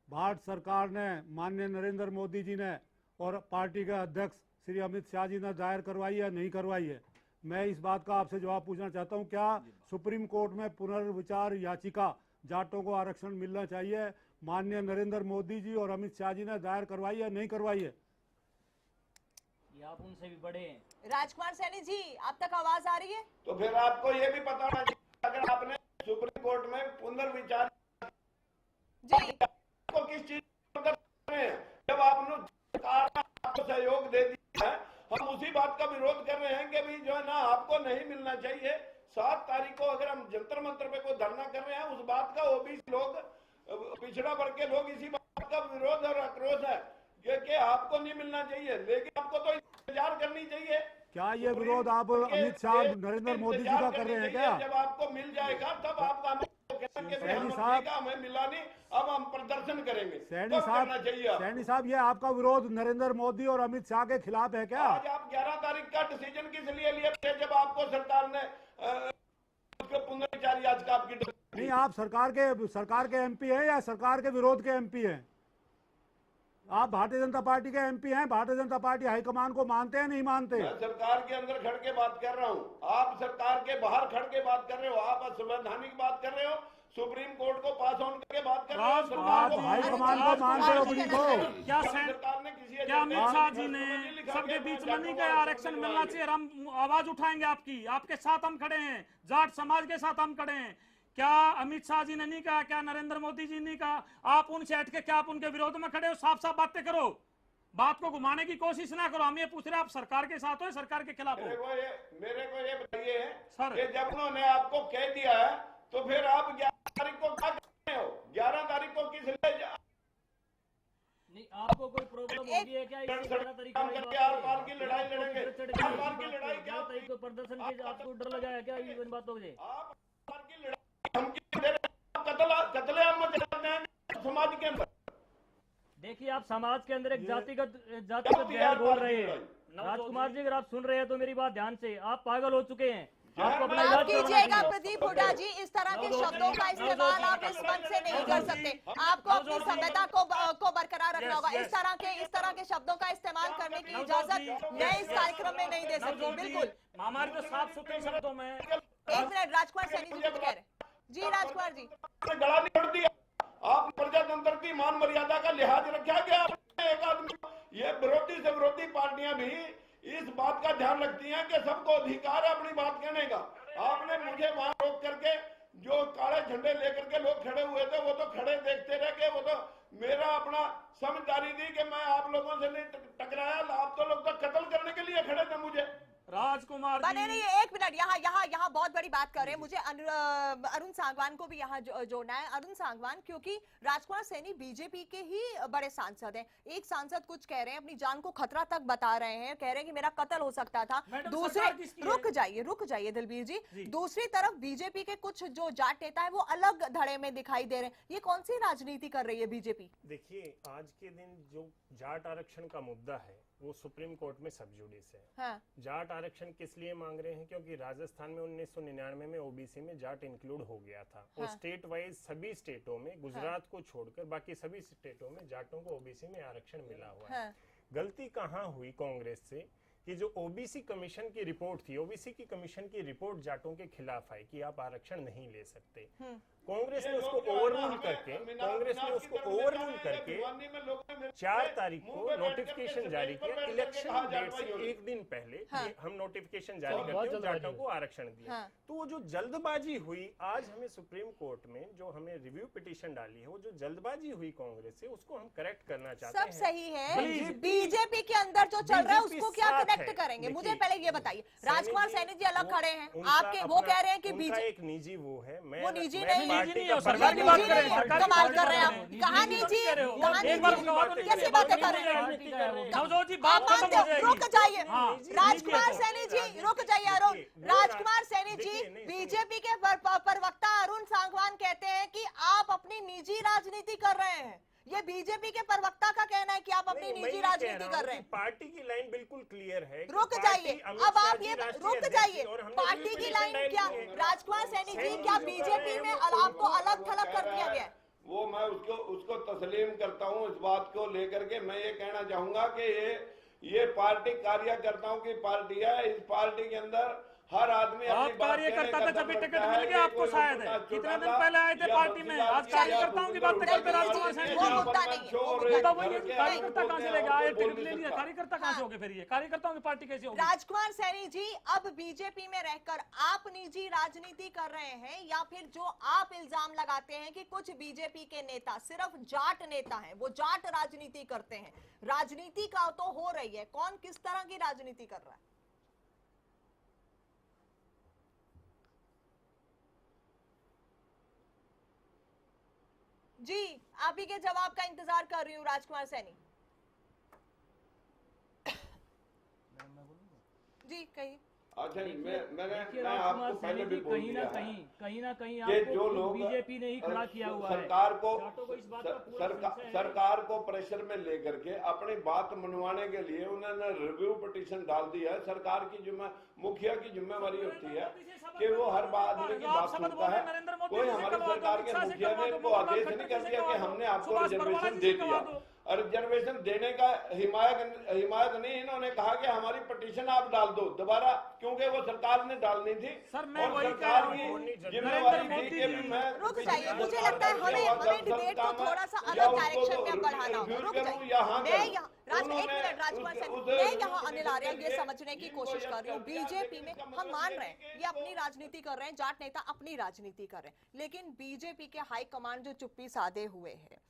भारत सरकार ने, माननीय नरेंद्र मोदी जी ने और पार्टी के अध्यक्ष श्री अमित शाह जी ने दायर करवाई है, नहीं करवाई है? मैं इस बात का आपसे जवाब पूछना चाहता हूं, क्या सुप्रीम कोर्ट में पुनर्विचार याचिका जाटों को आरक्षण मिलना चाहिए माननीय नरेंद्र मोदी जी और अमित शाह जी ने दायर करवाई है, नहीं करवाई है? ये आप उनसे भी बड़े हैं। राजकुमार सैनी जी, आप तक आवाज आ रही है? तो फिर आपको ये भी पता होना चाहिए, अगर आपने सुप्रीम कोर्ट में पुनर्विचार को किस चीज कर रहे हैं? जब आपको सहयोग दे दिया है, हम उसी बात का विरोध कर रहे हैं कि भी जो है ना आपको नहीं मिलना चाहिए। 7 तारीख को अगर हम जंतर मंतर पे कोई धरना कर रहे हैं, उस बात का OBC लोग, पिछड़ा वर्ग के लोग इसी बात का विरोध और आक्रोश है कि आपको नहीं मिलना चाहिए। लेकिन आपको तो इंतजार करनी चाहिए क्या ये विरोध आप अमित शाह नरेंद्र मोदी जी का कर रहे हैं क्या? जब आपको मिल जाएगा तब आपका हमें मिला नहीं, अब हम प्रदर्शन करेंगे। सैनी साहब ये आपका विरोध नरेंद्र मोदी और अमित शाह के खिलाफ है क्या? आज आप 11 तारीख का डिसीजन किस लिए लिए थे जब आपको सरकार ने पुनर्विचार याचिका आपकी? नहीं, आप सरकार के एमपी हैं या सरकार के विरोध के एमपी हैं? आप भारतीय जनता पार्टी के एमपी हैं। भारतीय जनता पार्टी हाईकमान को मानते हैं नहीं मानते? मैं सरकार के अंदर खड़ के बात कर रहा हूँ, आप सरकार के बाहर खड़ के बात कर रहे हो, आप असंवैधानिक बात कर रहे हो, सुप्रीम कोर्ट को पास ऑन करके बात कर रहे हो। आप हाईकमान को मानते हो पुलिस को? क्या सरकार ने किसी क्या अमित शाह जी ने सबके बीच में नहीं कहा आरक्षण मिलना चाहिए? हम आवाज उठाएंगे आपकी, आपके साथ हम खड़े हैं, जाट समाज के साथ हम खड़े हैं। क्या अमित शाह जी ने नहीं कहा? क्या नरेंद्र मोदी जी ने कहा? आप उनसे हट के क्या आप उनके विरोध में खड़े हो? साफ साफ बातें करो, बात को घुमाने की कोशिश ना करो। हम ये पूछ रहे हैं आप सरकार के साथ हो, सरकार के खिलाफ हो? मेरे को ये बताइए सर कि जब उन्होंने आपको कह दिया है तो फिर आप 11 तारीख को क्या कर रहे हो? 11 तारीख को किस लिए नहीं, आपको कोई प्रॉब्लम होगी है क्या? आर पार की लड़ाई लड़ेंगे? आर पार की लड़ाई क्या तो प्रदर्शन के आपको डर लगा है क्या इन बातों से? आप पार की लड़ाई कतलेआम मचाते हैं समाज के अंदर। देखिए, आप समाज के अंदर एक जातिगत जहर बोल रहे हैं। राजकुमार जी, अगर आप सुन रहे हैं तो मेरी बात ध्यान से, आप पागल हो चुके हैं। आपको अपना इलाज कीजिएगा प्रदीप हुड्डा जी, इस तरह के शब्दों का इस्तेमाल आप इस मंच से नहीं कर सकते। आपको अपनी सभ्यता को बरकरार रखना होगा। इस तरह के शब्दों का इस्तेमाल करने की इजाजत मैं इस कार्यक्रम में नहीं दे सकती। बिल्कुल, हमारे तो साफ सुथरे शब्दों में। एक मिनट, राजकुमार सैनी जी कुछ कह रहे हैं। जी राजकुमार जी, गला नहीं छोड़ दिया। आप प्रजातंत्र की मान मर्यादा का लिहाज रखा गया एक आदमी। ये विरोधी से विरोधी पार्टियां भी इस बात का ध्यान रखती हैं कि सबको अधिकार है अपनी बात कहने का। आपने मुझे वहां रोक करके जो काले झंडे लेकर के लोग खड़े हुए थे वो तो खड़े देखते रह गए। वो तो मेरा अपना समझदारी थी कि मैं आप लोगों से नहीं टकराया। आप तो लोग तो कत्ल करने के लिए खड़े थे मुझे। राजकुमार बने नहीं, एक मिनट, यहाँ बहुत बड़ी बात कर रहे हैं। मुझे अरुण सांगवान को भी यहाँ जोड़ना है। अरुण सांगवान, क्योंकि राजकुमार सैनी बीजेपी के ही बड़े सांसद हैं। एक सांसद कुछ कह रहे हैं, अपनी जान को खतरा तक बता रहे हैं, कह रहे हैं कि मेरा कत्ल हो सकता था। दूसरे, रुक जाइए दिलबीर जी। दूसरी तरफ बीजेपी के कुछ जो जाट नेता है वो अलग धड़े में दिखाई दे रहे हैं। ये कौन सी राजनीति कर रही है बीजेपी? देखिए, आज के दिन जो जाट आरक्षण का मुद्दा है वो सुप्रीम कोर्ट में सब जुडिस है। हाँ। जाट आरक्षण किस लिए मांग रहे हैं? क्योंकि राजस्थान में 1999 में ओबीसी में जाट इंक्लूड हो गया था। हाँ। और स्टेट वाइज सभी स्टेटों में, गुजरात को छोड़कर बाकी सभी स्टेटों में जाटों को ओबीसी में आरक्षण मिला हुआ है। गलती कहाँ हुई कांग्रेस से कि जो ओबीसी कमीशन की रिपोर्ट थी, ओबीसी की कमीशन की रिपोर्ट जाटों के खिलाफ आई कि आप आरक्षण नहीं ले सकते। कांग्रेस ने उसको ओवररूल करके 4 तारीख को नोटिफिकेशन जारी किया, इलेक्शन डेट से एक दिन पहले। हम नोटिफिकेशन जारी करके जाटों को आरक्षण दिया। तो वो जो जल्दबाजी हुई, आज हमें सुप्रीम कोर्ट में जो हमें रिव्यू पिटीशन डाली है, वो जो जल्दबाजी हुई कांग्रेस से, उसको हम करेक्ट करना चाहते हैं। सब सही है। बीजेपी के अंदर जो चल रहा है उसको क्या कनेक्ट करेंगे? मुझे पहले ये बताइए। राजकुमार सैनी जी अलग खड़े हैं, आपके वो कह रहे हैं कि बीजेपी एक निजी वो है, वो निजी नहीं, सरकार की बात कर रहे हैं। कमाल कर रहे हैं आप। कहाँ निजी, कैसी बातें कर रहे हैं? नवजोत जी, बात खत्म हो जाएगी। रुक जाइए राजकुमार सैनी जी, रुक जाइए। अरुण, राजकुमार सैनी जी, बीजेपी के प्रवक्ता अरुण सांगवान कहते हैं कि आप अपनी निजी राजनीति कर रहे हैं। ये बीजेपी के प्रवक्ता का कहना है कि आप अपनी निजी राजनीति कर रहे हैं। पार्टी की लाइन बिल्कुल क्लियर है। रुक जाइए, अब आप ये रुक जाइए। पार्टी की लाइन क्या? राजकुमार सैनी जी, क्या बीजेपी में आपको अलग थलग कर दिया गया? वो मैं उसको तस्लीम करता हूँ। इस बात को लेकर के मैं ये कहना चाहूंगा कि ये पार्टी कार्यकर्ताओं की पार्टी है। इस पार्टी के अंदर हर आदमी आप कार्यकर्ता थे जब टिकट मिल गया आपको, शायद है कितने दिन पहले आए थे पार्टी में। आज कार्यकर्ताओं की बात करते राजकुमार सैनी जी, कार्यकर्ता कहाँ से लेगा? टिकट ले लिया, कार्यकर्ता कहाँ से होंगे फिर? ये कार्यकर्ताओं की पार्टी कैसे होगी? राजकुमार सैनी जी, अब बीजेपी में रहकर आप निजी राजनीति कर रहे हैं, या फिर जो आप इल्जाम लगाते हैं कि कुछ बीजेपी के नेता सिर्फ जाट नेता हैं, वो जाट राजनीति करते हैं? राजनीति का तो हो रही है, कौन किस तरह की राजनीति कर रहा है? जी, आप ही के जवाब का इंतजार कर रही हूँ राजकुमार सैनी। जी कहिए। अच्छा, मैंने देखिए मैं राजकुमार आपको पहले सैनी भी जी बोल कहीं दिया ना है कहीं कि आपको जो लोग बीजेपी ने ही खड़ा किया हुआ है। सरकार को जाटों को इस बात का पूरा संशय है। सरकार को प्रेशर में लेकर के अपनी बात मनवाने के लिए उन्होंने रिव्यू पिटीशन डाल दी है। सरकार की मुखिया की जिम्मेवारी होती है कि वो हर आदमी की बात सुनता है। कोई हमारी सरकार के मुखिया ने इनको आदेश नहीं कर दिया कि हमने आपको रिजर्वेशन दे दिया। और रिजर्वेशन देने का हिमायत नहीं, इन्होंने कहा कि हमारी पिटीशन आप डाल दो दोबारा, क्योंकि वो सरकार ने डालनी थी। सर, मैं और वही सरकार कह की रहा हूं, जिम्मेवारी नरेंद्र थी कि मैं रुक जाइए, मुझे लगता है हमें डिबेट को थोड़ा सा अलग डायरेक्शन में बढ़ाना होगा। रुक जाइए, मैं यहाँ एक मिनट राजकुमार सैनी, मैं यहाँ अनिल आर्य ये समझने की कोशिश कर रही हूँ, बीजेपी में हम मान रहे हैं ये अपनी राजनीति कर रहे हैं, जाट नेता अपनी राजनीति कर रहे हैं, लेकिन बीजेपी के हाई कमांड जो चुप्पी साधे हुए है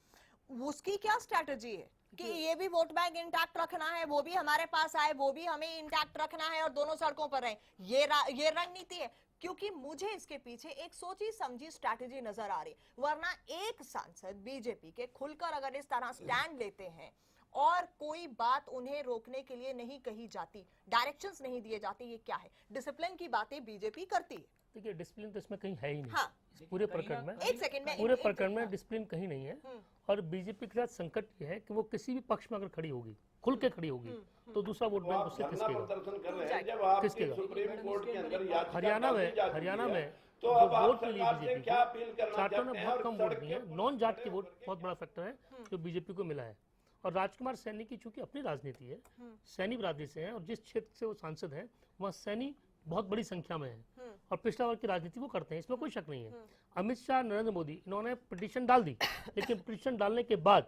उसकी क्या स्ट्रैटेजी है कि ये भी वोट बैंक इंटैक्ट रखना है, वो भी हमारे पास आए, वो भी हमें इंटैक्ट रखना है और दोनों सड़कों पर रहें, ये रणनीति है? क्योंकि मुझे इसके पीछे एक सोची समझी स्ट्रैटेजी नजर आ रही, वरना एक सांसद बीजेपी के खुलकर अगर इस तरह स्टैंड लेते हैं और कोई बात उन्हें रोकने के लिए नहीं कही जाती, डायरेक्शंस नहीं दिए जाते, ये क्या है? डिसिप्लिन की बातें बीजेपी करती है। देखिए डिसिप्लिन तो इसमें कहीं है ही नहीं। हाँ, इस पूरे प्रकरण में एक सेकंड में पूरे प्रकरण में डिसिप्लिन कहीं नहीं है। और बीजेपी के साथ संकट ये है कि वो किसी भी पक्ष में अगर खड़ी होगी, खुल के खड़ी होगी, तो दूसरा वोट बैंक उससे खिसकेगा। हरियाणा में तो जो अब वोट के लिए सरकार से क्या अपील करना जाटों ने चाहते हैं? बहुत और कम वोट दिए हैं, नॉन जाट के वोट बहुत बड़ा फैक्टर है जो बीजेपी को मिला है। और राजकुमार सैनी की चूंकि अपनी राजनीति है, सैनी बिरादरी से है और जिस क्षेत्र से वो सांसद है वहाँ सैनी बहुत बड़ी संख्या में है और पिछड़ा वर्ग की राजनीति वो करते हैं, इसमें कोई शक नहीं है। अमित शाह, नरेंद्र मोदी, इन्होंने पिटीशन डाल दी, लेकिन पिटीशन डालने के बाद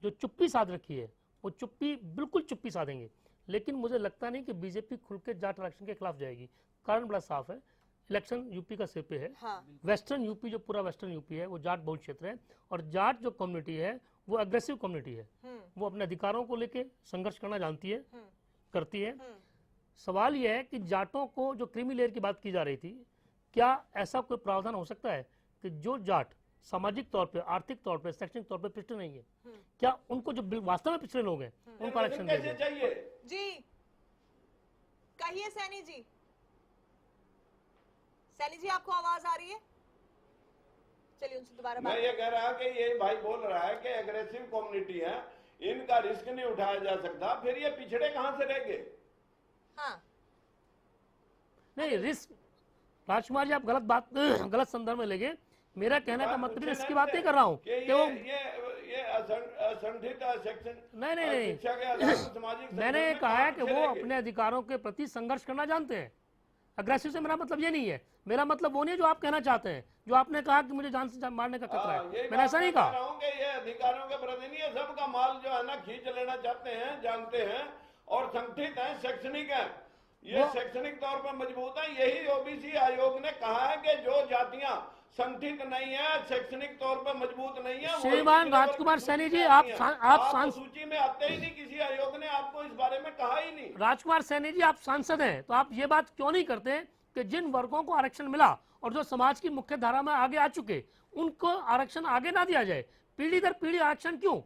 जो चुप्पी साध रखी है वो चुप्पी बिल्कुल चुप्पी साधेंगे। लेकिन मुझे लगता नहीं कि बीजेपी खुल के जाट आरक्षण के खिलाफ जाएगी। कारण बड़ा साफ है, इलेक्शन यूपी का सिर पे है। वेस्टर्न यूपी, जो पूरा वेस्टर्न यूपी है वो जाट बहुल क्षेत्र है और जाट जो कम्युनिटी है वो अग्रेसिव कम्युनिटी है, वो अपने अधिकारों को लेके संघर्ष करना जानती है, करती है। सवाल यह है कि जाटों को जो क्रीमी लेयर की बात की जा रही थी, क्या ऐसा कोई प्रावधान हो सकता है कि जो जाट सामाजिक तौर पे, आर्थिक तौर पे, शैक्षणिक तौर पे पिछड़े नहीं है, क्या उनको जो वास्तव में पिछड़े लोग हैं उनको आरक्षण देंगे? जी कहिए सैनी जी। सैनी जी आपको आवाज आ रही है? चलिए उनसे दोबारा मैं ये कह रहा कि ये भाई बोल रहा है कि एग्रेसिव कम्युनिटी है, इनका रिस्क नहीं उठाया जा सकता, फिर ये पिछड़े कहां से रहेंगे? हाँ नहीं, रिस्क राजकुमार जी आप गलत संदर्भ में लेंगे। मेरा कहने का मतलब रिस्क की बात नहीं कर रहा हूँ कि वो ये असंगठित सेक्शन नहीं, मैंने ये कहा है कि वो अपने अधिकारों के प्रति संघर्ष करना जानते हैं। अग्रेसिव से मेरा मतलब ये नहीं है, मेरा मतलब वो नहीं है जो आप कहना चाहते हैं, जो आपने कहा कि मुझे जान से मारने का खतरा है, मैंने ऐसा नहीं कहा। ये अधिकारों के प्रति नहीं है, सबका माल जो है ना खींच लेना चाहते हैं, जानते हैं और संगठित है, शैक्षणिक है, ये शैक्षणिक तौर पर मजबूत है। यही ओबीसी आयोग ने कहा है कि जो जातियां संगठित नहीं है, शैक्षणिक तौर पर मजबूत नहीं है, श्रीमान राजकुमार सैनी जी आप सूची में आते ही नहीं, किसी आयोग ने आपको इस बारे में कहा ही नहीं। राजकुमार सैनी जी आप सांसद हैं, तो आप ये बात क्यों नहीं करते कि जिन वर्गों को आरक्षण मिला और जो समाज की मुख्य धारा में आगे आ चुके उनको आरक्षण आगे ना दिया जाए? पीढ़ी दर पीढ़ी आरक्षण क्यों?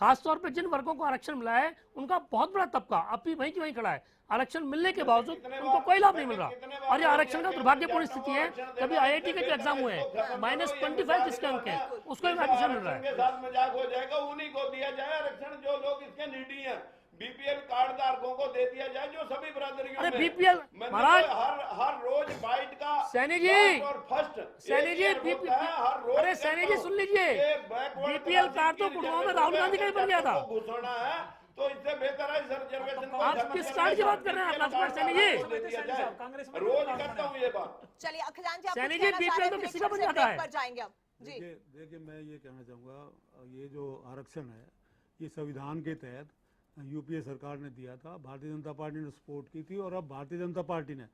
खासतौर पर जिन वर्गों को आरक्षण मिला है उनका बहुत बड़ा तबका अब भी वहीं की वहीं खड़ा है, आरक्षण मिलने के बावजूद उनको कोई लाभ नहीं मिल रहा। और ये आरक्षण का दुर्भाग्यपूर्ण स्थिति है, कभी आईआईटी के जो एग्जाम हुए हैं -25 जिसके अंक है उसको भी आरक्षण मिल रहा है। साथ मजाक हो जाएगा, उन्हीं को दिया जाए आरक्षण जो लोग इसके नीडी हैं, बीपीएल कार्ड धारकों को दे दिया जाए जो सभी बिरादरियों में। बीपीएल महाराज हर रोज बाइट का सैनी जी, और फर्स्ट सैनी जी अरे सैनी जी सुन लीजिए, बीपीएल कार्ड तो कुटुंबों में राहुल गांधी का ही बन गया था। घोषणा है तो इससे बेहतर है रिजर्वेशन को। आप किस कार्ड की बात कर रहे हैं राजकुमार सैनी जी? रोज करता हूँ ये बात। चलिए खजान जी, सैनी जी बीपीएल तो किसी का बन जाता है। जाएंगे अब जी। देखिए मैं ये कहना चाहूँगा, ये जो आरक्षण है ये संविधान के तहत यूपीए सरकार ने दिया था, भारतीय जनता पार्टी ने सपोर्ट की थी और अब भारतीय जनता पार्टी ने,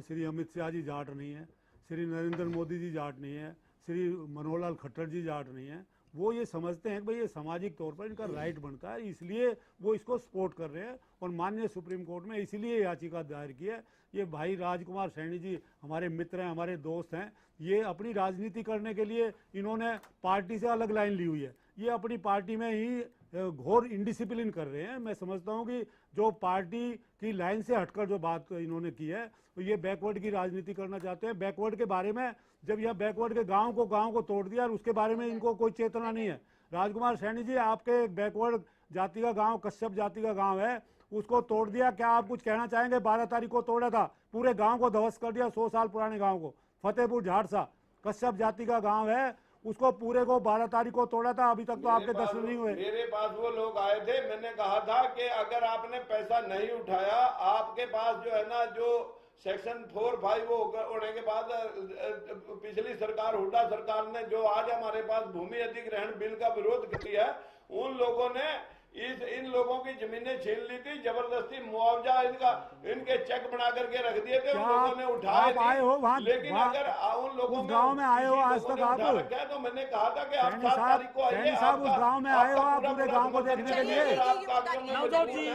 श्री अमित शाह जी जाट नहीं है, श्री नरेंद्र मोदी जी जाट नहीं है, श्री मनोहर लाल खट्टर जी जाट नहीं है, वो ये समझते हैं कि भाई ये सामाजिक तौर पर इनका राइट बनता है, इसलिए वो इसको सपोर्ट कर रहे हैं और माननीय सुप्रीम कोर्ट में इसलिए याचिका दायर की है। ये भाई राजकुमार सैनी जी हमारे मित्र हैं, हमारे दोस्त हैं, ये अपनी राजनीति करने के लिए इन्होंने पार्टी से अलग लाइन ली हुई है, ये अपनी पार्टी में ही घोर इंडिसिप्लिन कर रहे हैं। मैं समझता हूं कि जो पार्टी की लाइन से हटकर जो बात इन्होंने की है तो ये बैकवर्ड की राजनीति करना चाहते हैं। बैकवर्ड के बारे में, जब यह बैकवर्ड के गांव को तोड़ दिया और उसके बारे में इनको कोई चेतना नहीं है। राजकुमार सैनी जी, आपके बैकवर्ड जाति का गांव, कश्यप जाति का गांव है, उसको तोड़ दिया, क्या आप कुछ कहना चाहेंगे? 12 तारीख को तोड़ा था, पूरे गांव को ध्वस्त कर दिया, 100 साल पुराने गांव को। फतेहपुर झाड़सा कश्यप जाति का गांव है, उसको पूरे को 12 तारीख को तोड़ा था, अभी तक तो आपके दर्शन नहीं हुए। मेरे पास वो लोग आए थे, मैंने कहा था कि अगर आपने पैसा नहीं उठाया, आपके पास जो है ना, जो सेक्शन 4-5 वो होने के बाद पिछली सरकार, हुड्डा सरकार ने जो आज हमारे पास भूमि अधिग्रहण बिल का विरोध किया है, उन लोगों ने इन लोगों की जमीनें छीन ली थी, जबरदस्ती मुआवजा इनके चेक बना करके रख दिए थे, उन लोगों ने उठाए नहीं। लेकिन अगर उन लोगों गांव में आए हो आज तक आप, तो मैंने कहा था कि आप 7 तारीख को आइए। साहब, उस गांव में आए हो आप पूरे गांव को देखने के लिए? नवजोत जी,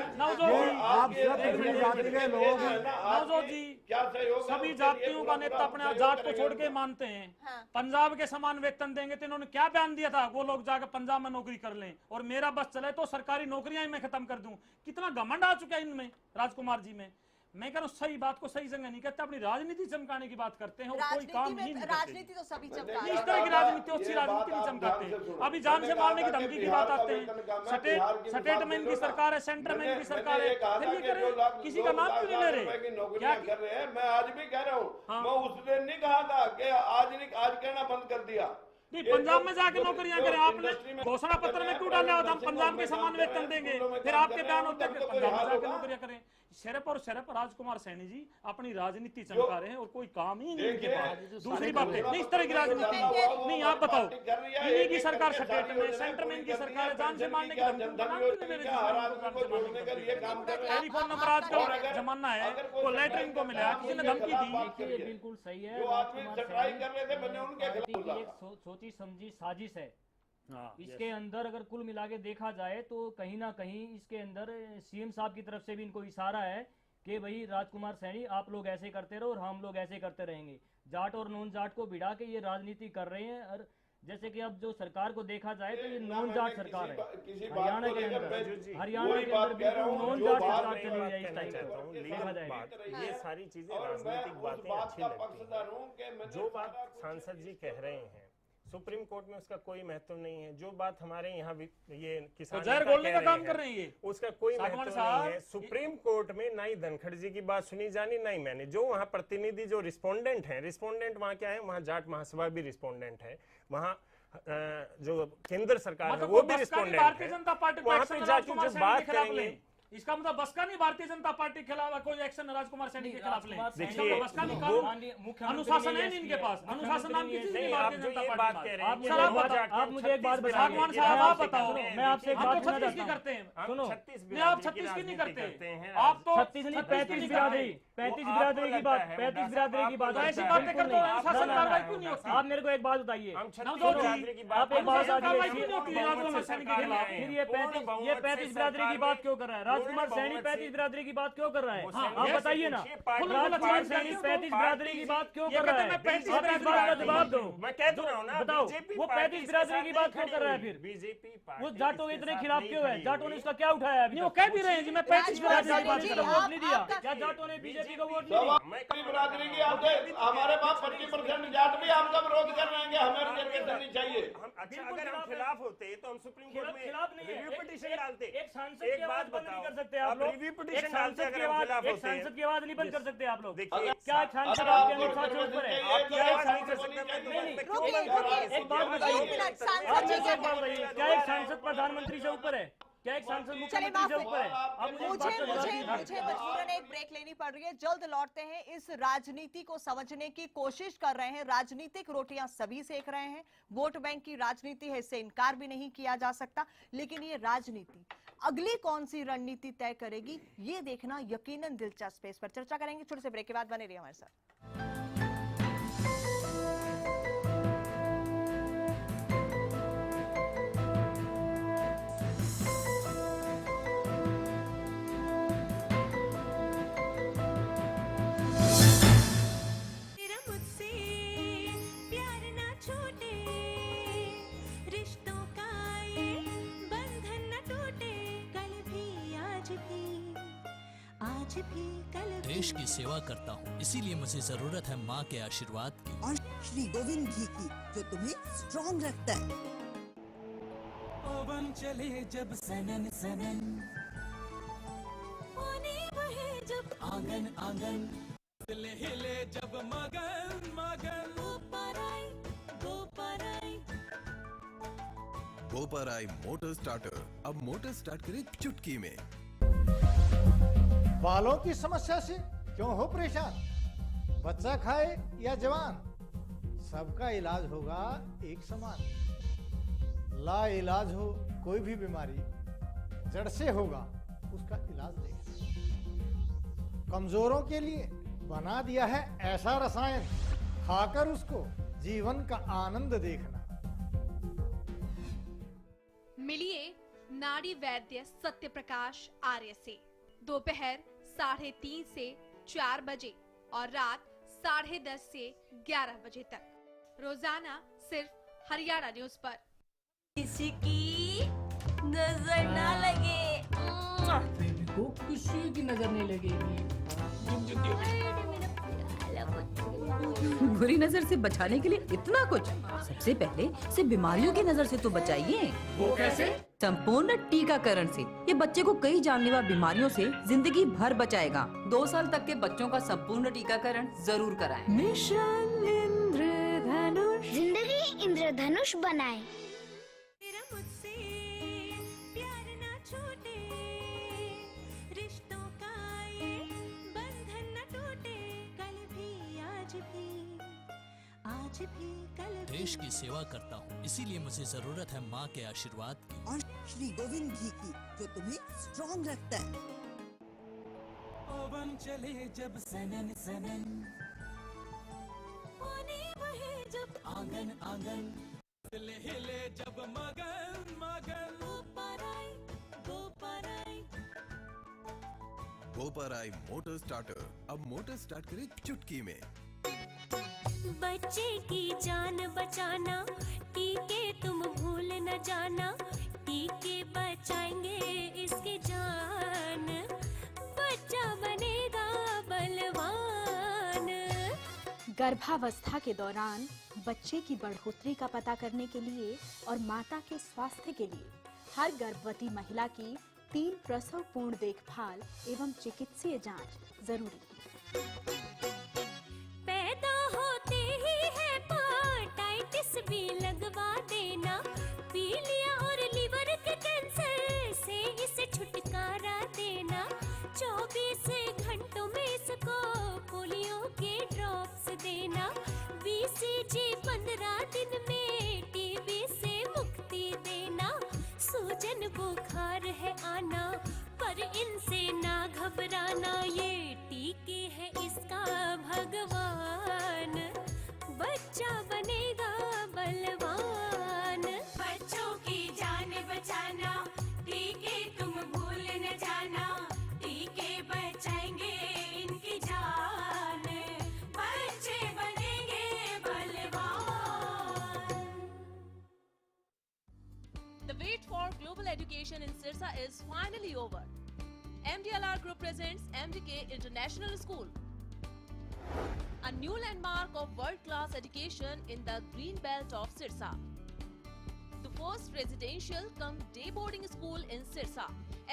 आप जाति के लोग, नवजोत जी, क्या सहयोग? सभी जातियों का नेता अपने जात को छोड़ के मानते हैं। पंजाब के समान वेतन देंगे, तो इन्होंने क्या बयान दिया था? वो लोग जाकर पंजाब में नौकरी कर लें और मेरा बस चले तो सरकारी नौकरियां ही मैं खत्म कर दूं। कितना घमंड आ चुका है इनमें, राजकुमार जी में। मैं कह रहा हूँ सही बात को सही जगह नहीं कहते, अपनी राजनीति चमकाने की बात करते हैं और कोई काम ही नहीं राजनीति तो सभी चमका इस तरह की राजनीति, अच्छी राजनीति नहीं चमकाते। अभी जान से मारने की धमकी की बात आते हैं। स्टेट में इनकी सरकार है, सेंटर में इनकी सरकार है, फिर ये करें, किसी का नाम क्यों नहीं ले रहे? क्या कर रहे हैं? मैं आज भी कह रहा हूँ, मैं उस दिन नहीं कहा था कि आज कहना बंद कर दिया। नहीं, पंजाब में जाके नौकरियां करें। आपने घोषणा पत्र में क्यों डाला होता हम पंजाब के समान वेतन देंगे? फिर आपके बयान होते हैं पंजाब में जाके नौकरियां करें। शरफ और शरफ राजकुमार सैनी जी अपनी राजनीति चमका रहे हैं और कोई काम ही नहीं इनके पास। दूसरी बात नहीं, इस तरह की राजनीति नहीं। आप बताओ, इन्हीं की सरकार स्टेट में, सेंटर में इनकी सरकार है, जान से मारने की टेलीफोन नंबर आजकल जमाना है, वो लेटरिन को मिला, किसी ने धमकी दी। बिल्कुल सही है, सोची समझी साजिश है। इसके अंदर अगर कुल मिला के देखा जाए तो कहीं ना कहीं इसके अंदर सीएम साहब की तरफ से भी इनको इशारा है कि भाई राजकुमार सैनी आप लोग ऐसे करते रहो और हम लोग ऐसे करते रहेंगे। जाट और नॉन जाट को भिड़ा के ये राजनीति कर रहे हैं। और जैसे कि अब जो सरकार को देखा जाए तो ये नॉन जाट सरकार है। हरियाणा के अंदर बिल्कुल नॉन जाट सरकार चली हुई है इस टाइप से देखा जाए। ये सारी चीजें राजनीतिक बातें अच्छी लगती हैं। जो बात सांसद जी कह रहे हैं सुप्रीम कोर्ट में उसका कोई महत्व नहीं है। जो बात हमारे यहाँ ये किसान बोलने का काम कर रहे हैं, ये उसका कोई महत्व नहीं है। सुप्रीम कोर्ट में ना ही धनखड़ जी की बात सुनी जानी, ना ही मैंने। जो वहाँ प्रतिनिधि, जो रिस्पोंडेंट है, रिस्पोंडेंट वहाँ क्या है? वहाँ जाट महासभा भी रिस्पोंडेंट है, वहाँ जो केंद्र सरकार है वो भी रिस्पोंडेंट है। भारतीय जनता पार्टी वहाँ पे जाके जो बात करेंगे, इसका मतलब बस का नहीं भारतीय जनता पार्टी के खिलाफ कोई एक्शन राजकुमार सैनी के खिलाफ लें। देखिए, बस का नहीं, अनुशासन है इनके पास। अनुशासन नाम की चीज नहीं भारतीय जनता पार्टी। आप मुझे एक बात बताओ, भगवान साहब आप बताओ, मैं आपसे एक बात पूछना चाहता हूं। करते हैं, सुनो, नहीं आप 36 की नहीं करते, आप तो 36 नहीं 35 बिरादरी, 35 बिरादरी की बात, 35 बिरादरी की बात, ऐसी बातें करते हो। अनुशासन कार्रवाई क्यों नहीं होती? आप मेरे को एक बात बताइए, आप एक बात कार्रवाई क्यों नहीं होती राजकुमार सैनी के खिलाफ? फिर ये 35 बिरादरी की बात क्यों कर रहा है? राजकुमार सैनी 35 बिरादरी की बात क्यों कर रहा है? आप बताइए ना, राजकुमार सैनी 35 बिरादरी की बात क्यों कर रहा है? आप इस बात का जवाब दो। मैं कह तो रहा हूं ना, बताओ वो 35 बिरादरी की बात क्यों कर रहा है? फिर बीजेपी वो जाटों के इतने खिलाफ क्यों है? जाटों ने उसका क्या उठाया? अभी वो कह भी रहे हैं जी मैं 35 बिरादरी की बात कर रहा हूं, वोट नहीं दिया क्या? जाटों ने बीजेपी को वोट नहीं दिया? बिरादरी की हमारे पास 25% जाट भी आपका विरोध कर रहे हैं, हमें रिजर्वेशन नहीं चाहिए। अच्छा, अगर हम खिलाफ होते तो हम सुप्रीम कोर्ट में खिलाफ नहीं रिव्यू पिटीशन डालते। एक सांसद की आवाज बंद नहीं कर सकते आप लोग। रिव्यू पिटीशन डालते अगर हम खिलाफ होते। एक सांसद की आवाज नहीं बंद कर सकते आप लोग। देखिए, क्या एक सांसद आपके अनुसार से ऊपर है? आप क्या एक सांसद एक बात बताइए, क्या एक सांसद प्रधानमंत्री से ऊपर है? क्या एक सांसद मुख्यमंत्री से ऊपर है? मुझे मजबूरन एक ब्रेक लेनी पड़ रही है। जल्द लौटते हैं। इस राजनीति को समझने की कोशिश कर रहे हैं। राजनीतिक रोटियां सभी सेक रहे हैं। वोट बैंक की राजनीति है, इससे इनकार भी नहीं किया जा सकता। लेकिन ये राजनीति अगली कौन सी रणनीति तय करेगी, ये देखना यकीनन दिलचस्प है। इस पर चर्चा करेंगे छोटे से ब्रेक के बाद। बने रहिए हमारे साथ। रिश्तों का ये बंधन न आज भी कल भी। देश की सेवा करता हूँ, इसीलिए मुझे जरूरत है माँ के आशीर्वाद की और श्री गोविंद घी की, जो तुम्हें स्ट्रॉन्ग रखता है। पवन चले जब सनन सनन, पानी बहे जब आंगन आंगन, हिले हिले जब मगन मगन। गोपराई गोपराई। गोपराई मोटर स्टार्टर, अब मोटर स्टार्ट करे चुटकी में। बालों की समस्या से क्यों हो परेशान? बच्चा खाए या जवान, सबका इलाज होगा एक समान। ला इलाज हो कोई भी बीमारी, जड़ से होगा उसका इलाज देगा। कमजोरों के लिए बना दिया है ऐसा रसायन, खाकर उसको जीवन का आनंद देखना। मिलिए नाड़ी वैद्य सत्य प्रकाश आर्य से दोपहर 3:30 से 4 बजे और रात 10:30 से 11 बजे तक, रोजाना सिर्फ हरियाणा न्यूज पर। किसी की नजर ना लगे, को किसी की नजर नहीं लगेगी। बुरी नजर से बचाने के लिए इतना कुछ। सबसे पहले से बीमारियों की नजर से तो बचाइए। वो कैसे? संपूर्ण टीकाकरण से। ये बच्चे को कई जानलेवा बीमारियों से जिंदगी भर बचाएगा। 2 साल तक के बच्चों का संपूर्ण टीकाकरण जरूर कराएं। मिशन इंद्रधनुष, जिंदगी इंद्रधनुष बनाए। तेरा मुझसे प्यार ना छूटे, रिश्तों का ये बंधन न टूटे, कल भी आज भी कल भी। देश की सेवा करता हूँ, इसीलिए मुझे जरूरत है माँ के आशीर्वाद की और श्री गोविंद घी की, जो तुम्हें स्ट्रॉन्ग रखता है। पवन चले जब सनन सनन, पानी बहे जब आंगन आंगन, हिले हिले जब मगन मगन। गोपराई गोपराई। गोपराई मोटर स्टार्टर, अब मोटर स्टार्ट करे चुटकी में। बच्चे की जान बचाना, टीके तुम भूल न जाना, टीके बचाएंगे इसकी जान, बच्चा बनेगा बलवान। गर्भावस्था के दौरान बच्चे की बढ़ोतरी का पता करने के लिए और माता के स्वास्थ्य के लिए हर गर्भवती महिला की 3 प्रसव पूर्ण देखभाल एवं चिकित्सीय जांच जरूरी है। पैदा होते ही हेपेटाइटिस भी लगवा देना, पीलिया और लीवर के कैंसर से इसे छुटकारा देना, 24 घंटों में इसको पोलियो के ड्रॉप्स देना, BCG 15 दिन में टीबी से मुक्ति देना, सूजन बुखार है आना पर इनसे ना घबराना, ये टीके है इसका भगवान, बच्चा बनेगा बलवान। बच्चों की जान बचाना, टीके तुम भूल न जाना, टीके बचाएंगे इनकी जान, बच्चे बनेंगे बलवान। The wait for global education in Sirsa is finally over. MDLR Group presents MDK International School, a new landmark of world-class education in the green belt of Sirsa. The first residential cum day boarding school in Sirsa,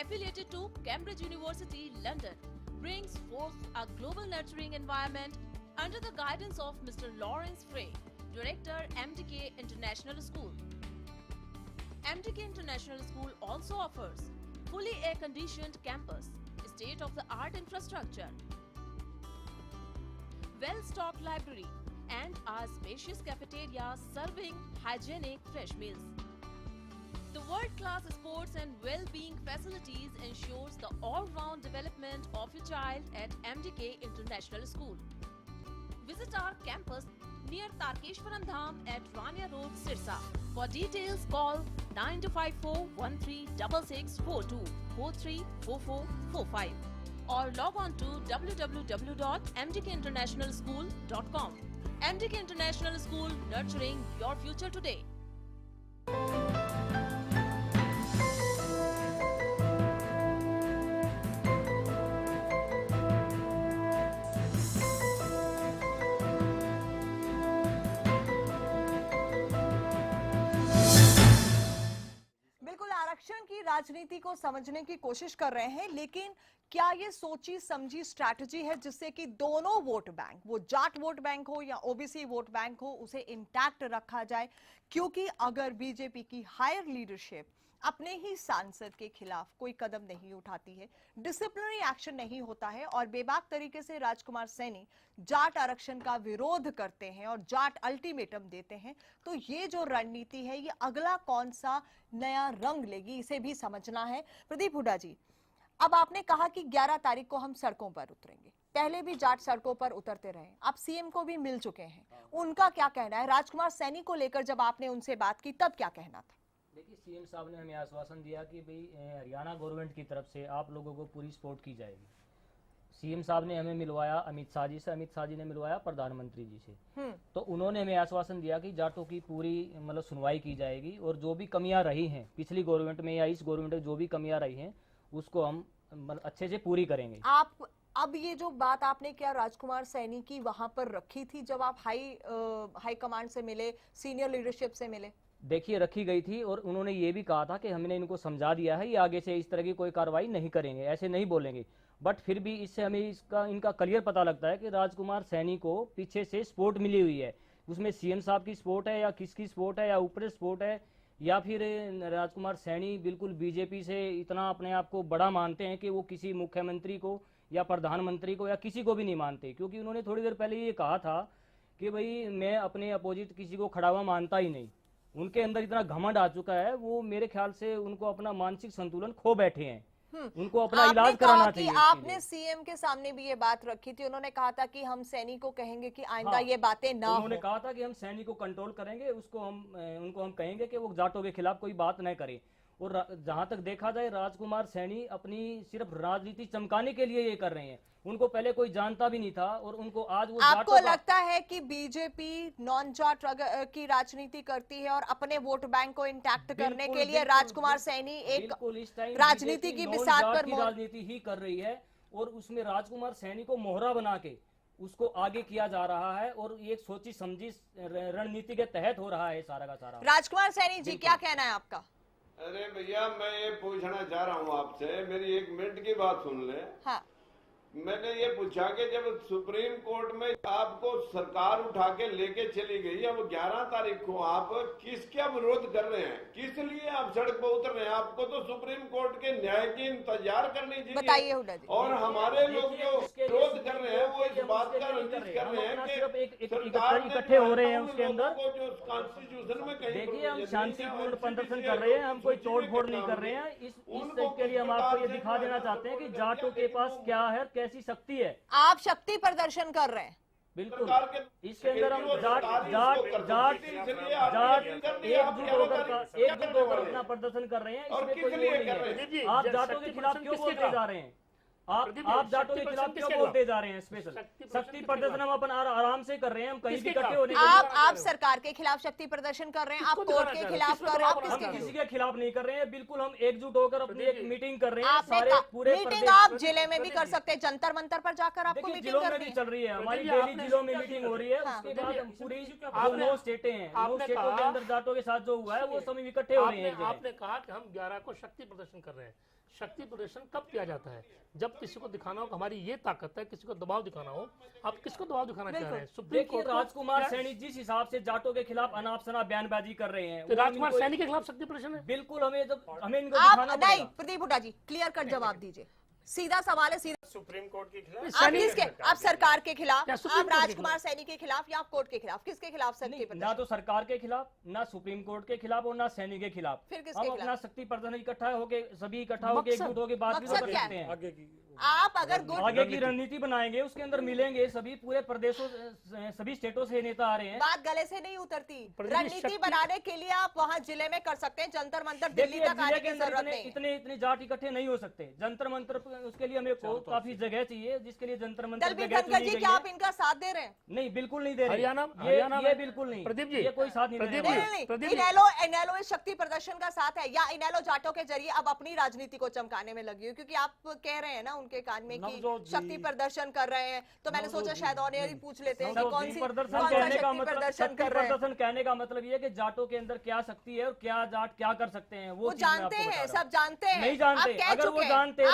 affiliated to Cambridge University, London, brings forth a global nurturing environment under the guidance of Mr. Lawrence Frey, Director, MDK International School. MDK International School also offers fully air-conditioned campus, state-of-the-art infrastructure, well-stocked library, and a spacious cafeteria serving hygienic fresh meals. The world-class sports and well-being facilities ensures the all-round development of your child at MDK International School. Visit our campus near Tarkeshwaram Dham at Rania Road, Sirsa. For details, call 9254136642 434445 or log on to www.mdkinternationalschool.com. MDK International School, nurturing your future today. आरक्षण की राजनीति को समझने की कोशिश कर रहे हैं, लेकिन क्या ये सोची समझी स्ट्रैटेजी है जिससे कि दोनों वोट बैंक, वो जाट वोट बैंक हो या ओबीसी वोट बैंक हो, उसे इंटैक्ट रखा जाए? क्योंकि अगर बीजेपी की हायर लीडरशिप अपने ही सांसद के खिलाफ कोई कदम नहीं उठाती है, डिसिप्लिनरी एक्शन नहीं होता है और बेबाक तरीके से राजकुमार सैनी जाट आरक्षण का विरोध करते हैं और जाट अल्टीमेटम देते हैं, तो ये जो रणनीति है ये अगला कौन सा नया रंग लेगी, इसे भी समझना है। प्रदीप हुड्डा जी, अब आपने कहा कि 11 तारीख को हम सड़कों पर उतरेंगे, पहले भी जाट सड़कों पर उतरते रहे, आप सीएम को भी मिल चुके हैं, उनका क्या कहना है? राजकुमार सैनी को लेकर जब आपने उनसे बात की तब क्या कहना था? देखिए, सीएम साहब ने हमें आश्वासन दिया कि भाई हरियाणा गवर्नमेंट की तरफ से आप लोगों को पूरी सपोर्ट की जाएगी। सीएम साहब ने हमें मिलवाया अमित शाह जी से, अमित शाह जी ने मिलवाया प्रधानमंत्री जी से, तो उन्होंने हमें आश्वासन दिया कि जाटों की पूरी मतलब सुनवाई की जाएगी और जो भी कमियां रही हैं पिछली गवर्नमेंट में या इस गवर्नमेंट में जो भी कमियां रही हैं उसको हम अच्छे से पूरी करेंगे। आप अब ये जो बात आपने क्या राजकुमार सैनी की वहां पर रखी थी जब आप हाई कमांड से मिले, सीनियर लीडरशिप से मिले? देखिए, रखी गई थी और उन्होंने ये भी कहा था कि हमने इनको समझा दिया है, ये आगे से इस तरह की कोई कार्रवाई नहीं करेंगे, ऐसे नहीं बोलेंगे। बट फिर भी इससे हमें इनका क्लियर पता लगता है कि राजकुमार सैनी को पीछे से सपोर्ट मिली हुई है। उसमें सीएम साहब की सपोर्ट है या किसकी सपोर्ट है या ऊपर सपोर्ट है, या फिर राजकुमार सैनी बिल्कुल बीजेपी से इतना अपने आप को बड़ा मानते हैं कि वो किसी मुख्यमंत्री को या प्रधानमंत्री को या किसी को भी नहीं मानते। क्योंकि उन्होंने थोड़ी देर पहले ये कहा था कि भाई मैं अपने अपोजिट किसी को खड़ा हुआ मानता ही नहीं। उनके अंदर इतना घमंड आ चुका है, वो मेरे ख्याल से उनको अपना मानसिक संतुलन खो बैठे हैं, उनको अपना इलाज कराना चाहिए। आपने सीएम के सामने भी ये बात रखी थी, उन्होंने कहा था कि हम सैनी को कहेंगे कि आइंदा ये बातें ना हो। उन्होंने कहा था कि हम सैनी को कंट्रोल करेंगे, उनको हम कहेंगे कि वो जाटों के खिलाफ कोई बात न करे। और जहां तक देखा जाए, राजकुमार सैनी अपनी सिर्फ राजनीति चमकाने के लिए ये कर रहे हैं, उनको पहले कोई जानता भी नहीं था और उनको आज वो आपको लगता है कि बीजेपी नॉन जाट की राजनीति करती है और अपने वोट बैंक को इंटैक्ट करने के लिए राजकुमार सैनी एक राजनीति की बिसात पर राजनीति ही कर रही है और उसमें राजकुमार सैनी को मोहरा बना के उसको आगे किया जा रहा है और ये एक सोची समझी रणनीति के तहत हो रहा है सारा का सारा। राजकुमार सैनी जी, क्या कहना है आपका? अरे भैया, मैं ये पूछना चाह रहा हूँ आपसे, मेरी 1 मिनट की बात सुन ले। हाँ। मैंने ये पूछा कि जब सुप्रीम कोर्ट में आपको सरकार उठा के लेके चली गई, अब 11 तारीख को आप किसका विरोध कर रहे हैं, किस लिए आप सड़क पर उतर रहे हैं? आपको तो सुप्रीम कोर्ट के न्याय की इंतजार करनी चाहिए। बताइए हुड्डा जी। और हमारे लोग जो विरोध कर रहे हैं वो इस बात का रंजिश कर रहे हैं कि सरकार इकट्ठे हो रहे हैं उसके अंदर जो कॉन्स्टिट्यूशन में कहीं, देखिए, हम शांतिपूर्ण प्रदर्शन कर रहे हैं, हम कोई तोड़ फोड़ नहीं कर रहे हैं। इस के लिए हम आपको ये दिखा देना चाहते हैं कि जाटों के पास क्या है, कैसी शक्ति है। आप शक्ति प्रदर्शन कर रहे हैं। बिल्कुल, इसके अंदर हम जाट एकजुट होकर अपना प्रदर्शन कर रहे हैं। इसमें कोई वो नहीं है। आप जाटों के खिलाफ क्यों बोलते जा रहे हैं? आप जाटों के खिलाफ क्यों बोलते जा रहे हैं? स्पेशल शक्ति प्रदर्शन हम अपन आराम से कर रहे हैं, हम कहीं भी इकट्ठे होने। आप सरकार के खिलाफ शक्ति प्रदर्शन कर रहे हैं, आप कोर्ट के खिलाफ कर रहे हैं, हम किसी के खिलाफ नहीं कर रहे हैं। बिल्कुल, हम एकजुट होकर अपनी एक मीटिंग कर रहे हैं। सारे पूरे मीटिंग आप जिले में भी कर सकते हैं, जंतर मंतर पर जाकर आपको मीटिंग जिलों में भी चल रही है, हमारी डेली जिलों में मीटिंग हो रही है। उसके बाद पूरी 9 स्टेटें हैं, 9 स्टेटों के अंदर जाटों के साथ जो हुआ है वो सभी इकट्ठे हो रहे हैं। आपने कहा कि हम 11 को शक्ति प्रदर्शन कर रहे हैं। शक्ति प्रदर्शन कब किया जाता है? जब किसी को दिखाना हो कि हमारी ये ताकत है, किसी को दबाव दिखाना हो। आप किसको दबाव दिखाना चाह रहे हैं? Supreme court. राजकुमार सैनी जिस हिसाब से जाटों के खिलाफ अनाप शनाप बयानबाजी कर रहे हैं, तो राजकुमार सैनी के खिलाफ शक्ति प्रदर्शन है। बिल्कुल, हमें इनको दिखाना पड़ेगा। नहीं, प्रदीप हुड्डा जी, क्लियर कट जवाब दीजिए। सीधा सवाल है, सीधा। सुप्रीम कोर्ट के खिलाफ, आप सरकार के खिलाफ, आप राजकुमार सैनी के खिलाफ या आप कोर्ट के खिलाफ? किसके खिलाफ शक्ति प्रदर्शन? ना तो सरकार के खिलाफ, ना सुप्रीम कोर्ट के खिलाफ और ना सैनी के खिलाफ। फिर किसके खिलाफ? अपना शक्ति प्रदर्शन इकट्ठा होके सभी इकट्ठा होके एकजुट होके बात भी कर सकते हैं। आप अगर आगे की रणनीति बनाएंगे, उसके अंदर मिलेंगे सभी पूरे प्रदेशों, सभी स्टेटों से नेता आ रहे हैं। बात गले से नहीं उतरती। रणनीति बनाने के लिए आप वहाँ जिले में कर सकते हैं, जंतर मंतर दिल्ली तक आने की जरूरत नहीं। इतने जाट इकट्ठे नहीं हो सकते। जंतर मंतर उसके लिए हमें काफी जगह चाहिए, जिसके लिए जंतर मंतर दलबीर धनखड़ जी, क्या आप इनका साथ दे रहे हैं? नहीं, बिल्कुल नहीं दे रहे। हरियाणा ये बिल्कुल नहीं, प्रदीप जी, ये कोई साथ नहीं। इनेलो इस शक्ति प्रदर्शन का साथ है, या इनेलो जाटों के जरिए अब अपनी राजनीति को चमकाने में लगी है? क्योंकि आप कह रहे हैं ना उनके कान में कि शक्ति प्रदर्शन कर रहे हैं, तो मैंने सोचा शायद ऑनियर ही पूछ लेते हैं कि कौन सी प्रदर्शन कर रहे हैं। प्रदर्शन कहने का मतलब ये कि जाटों के अंदर क्या शक्ति है और क्या जाट क्या कर सकते हैं, वो जानते हैं, सब जानते हैं। नहीं जानते, अगर वो जानते,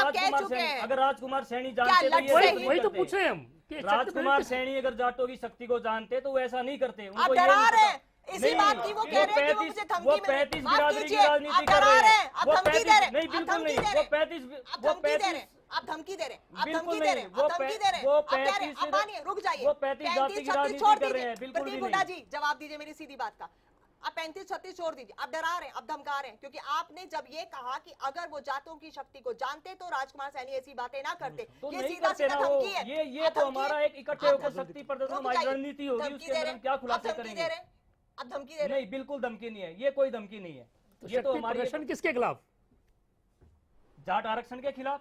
अगर राजकुमार सैनी जानते, वही तो पूछ रहे हैं हम। राजकुमार सैनी अगर जाटों की शक्ति को जानते तो वो ऐसा नहीं करते। आप डरा रहे हैं इसी बात की, वो कह रहे हैं कि वो मुझे धमकी में 35 बिरादरी की राजनीति कर रहे हैं, आप धमकी दे रहे हैं। नहीं, बिल्कुल नहीं, वो 35 आप धमकी दे रहे हैं, आप धमकी दे रहे हैं, आप धमकी दे रहे हैं, वो आप कह रहे हैं, अब मानिए, रुक जाइए, वो 35 जाति की राजनीति कर रहे हैं, बिल्कुल प्रदीप हुड्डा जी जवाब दीजिए मेरी सीधी बात का। आप 35-36 छोड़ दीजिए, आप डरा रहे हैं, आप धमका रहे हैं, क्योंकि आपने जब ये कहा कि अगर वो जातों की शक्ति को जानते तो राजकुमार सैनी ऐसी बातें ना करते, तो ये नहीं सीधा करते ना धमकी है। ये तो हमारा एक इकट्ठे होकर शक्ति प्रदर्शन हमारी रणनीति होगी, उसके अंदर हम क्या खुलासे करेंगे? आप धमकी दे रहे हैं? नहीं, बिल्कुल धमकी नहीं है, ये कोई धमकी नहीं है। ये तो हमारी प्रदर्शन किसके खिलाफ? जाट आरक्षण के खिलाफ।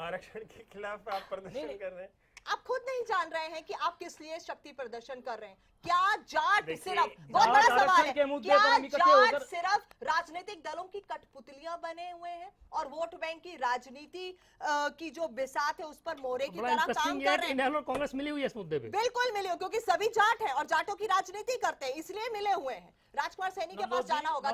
आरक्षण के खिलाफ आप प्रदर्शन कर रहे हैं? आप खुद नहीं जान रहे हैं कि आप किस लिए शक्ति प्रदर्शन कर रहे हैं। क्या जाट सिर्फ, बहुत बड़ा सवाल है, क्या जाट सिर्फ राजनीतिक दलों की कठपुतलियां बने हुए हैं और वोट बैंक की राजनीति की जो बिसात है उस पर मोरे की तरह काम कर रहे हैं? कांग्रेस मिली हुई है इस मुद्दे पे। बिल्कुल मिली हो, क्योंकि सभी जाट हैं और जाटों की राजनीति करते हैं, इसलिए मिले हुए हैं। राजकुमार सैनी के पास जाना होगा।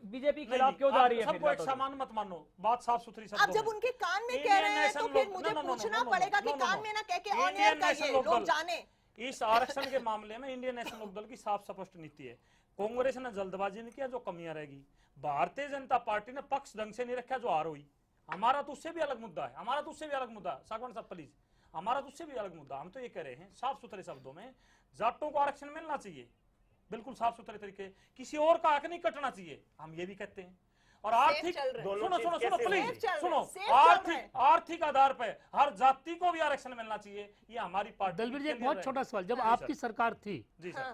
बीजेपी खिलाफ क्यों जा रही है? सबको एक समान मत मानो, बात साफ सुथरी। अब जब उनके कान में कह रहे हैं तो फिर मुझे पूछना पड़ेगा कि कान में ना कह के ऑन एयर कहिए, लोग जाने। इस आरक्षण के मामले में इंडियन नेशनल लोकदल की साफ स्पष्ट नीति है। कांग्रेस ने जल्दबाजी नहीं किया, जो कमियां रहेगी। भारतीय जनता पार्टी ने पक्ष ढंग से नहीं रखा, जो आरोही। हमारा तो उससे भी अलग मुद्दा है, हमारा तो उससे भी अलग मुद्दा है। सागवान साहब प्लीज, हमारा तो उससे भी अलग मुद्दा। हम तो ये कह रहे हैं साफ सुथरे शब्दों में, जाटों को आरक्षण मिलना चाहिए, बिल्कुल साफ सुथरे तरीके। किसी और का हक नहीं कटना चाहिए, हम ये भी कहते हैं। और आर्थिक, सुनो प्लीज सुनो, आर्थिक आधार पर हर जाति को भी आरक्षण मिलना चाहिए, ये हमारी पार्टी। दलबीर जी, एक बहुत छोटा सवाल, जब आपकी सरकार थी, जी सर,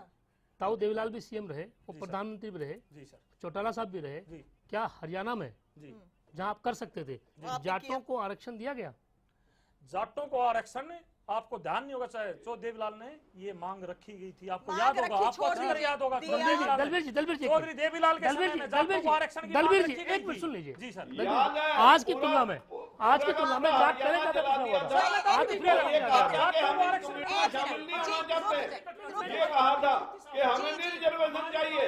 ताऊ देवीलाल भी सीएम रहे, वो प्रधानमंत्री भी रहे, जी सर, चौटाला साहब भी रहे, क्या हरियाणा में जहां आप कर सकते थे जाटों को आरक्षण दिया गया? जाटों को आरक्षण आपको ध्यान नहीं होगा, चाहे चौधरी देवीलाल ने ये मांग रखी गई थी, आपको याद होगा, आपको अच्छी तरह याद होगा। दलबीर जी चौधरी देवीलाल के समय में जाटों को आरक्षण की मांग दलबीर जी, रखी गई एक मिनट थी। सुन लीजिए जी सर, आज की तुलना में जाट पहले ज्यादा पिछड़ा हुआ था, आज ये कहा था कि हमें रिजर्वेशन चाहिए।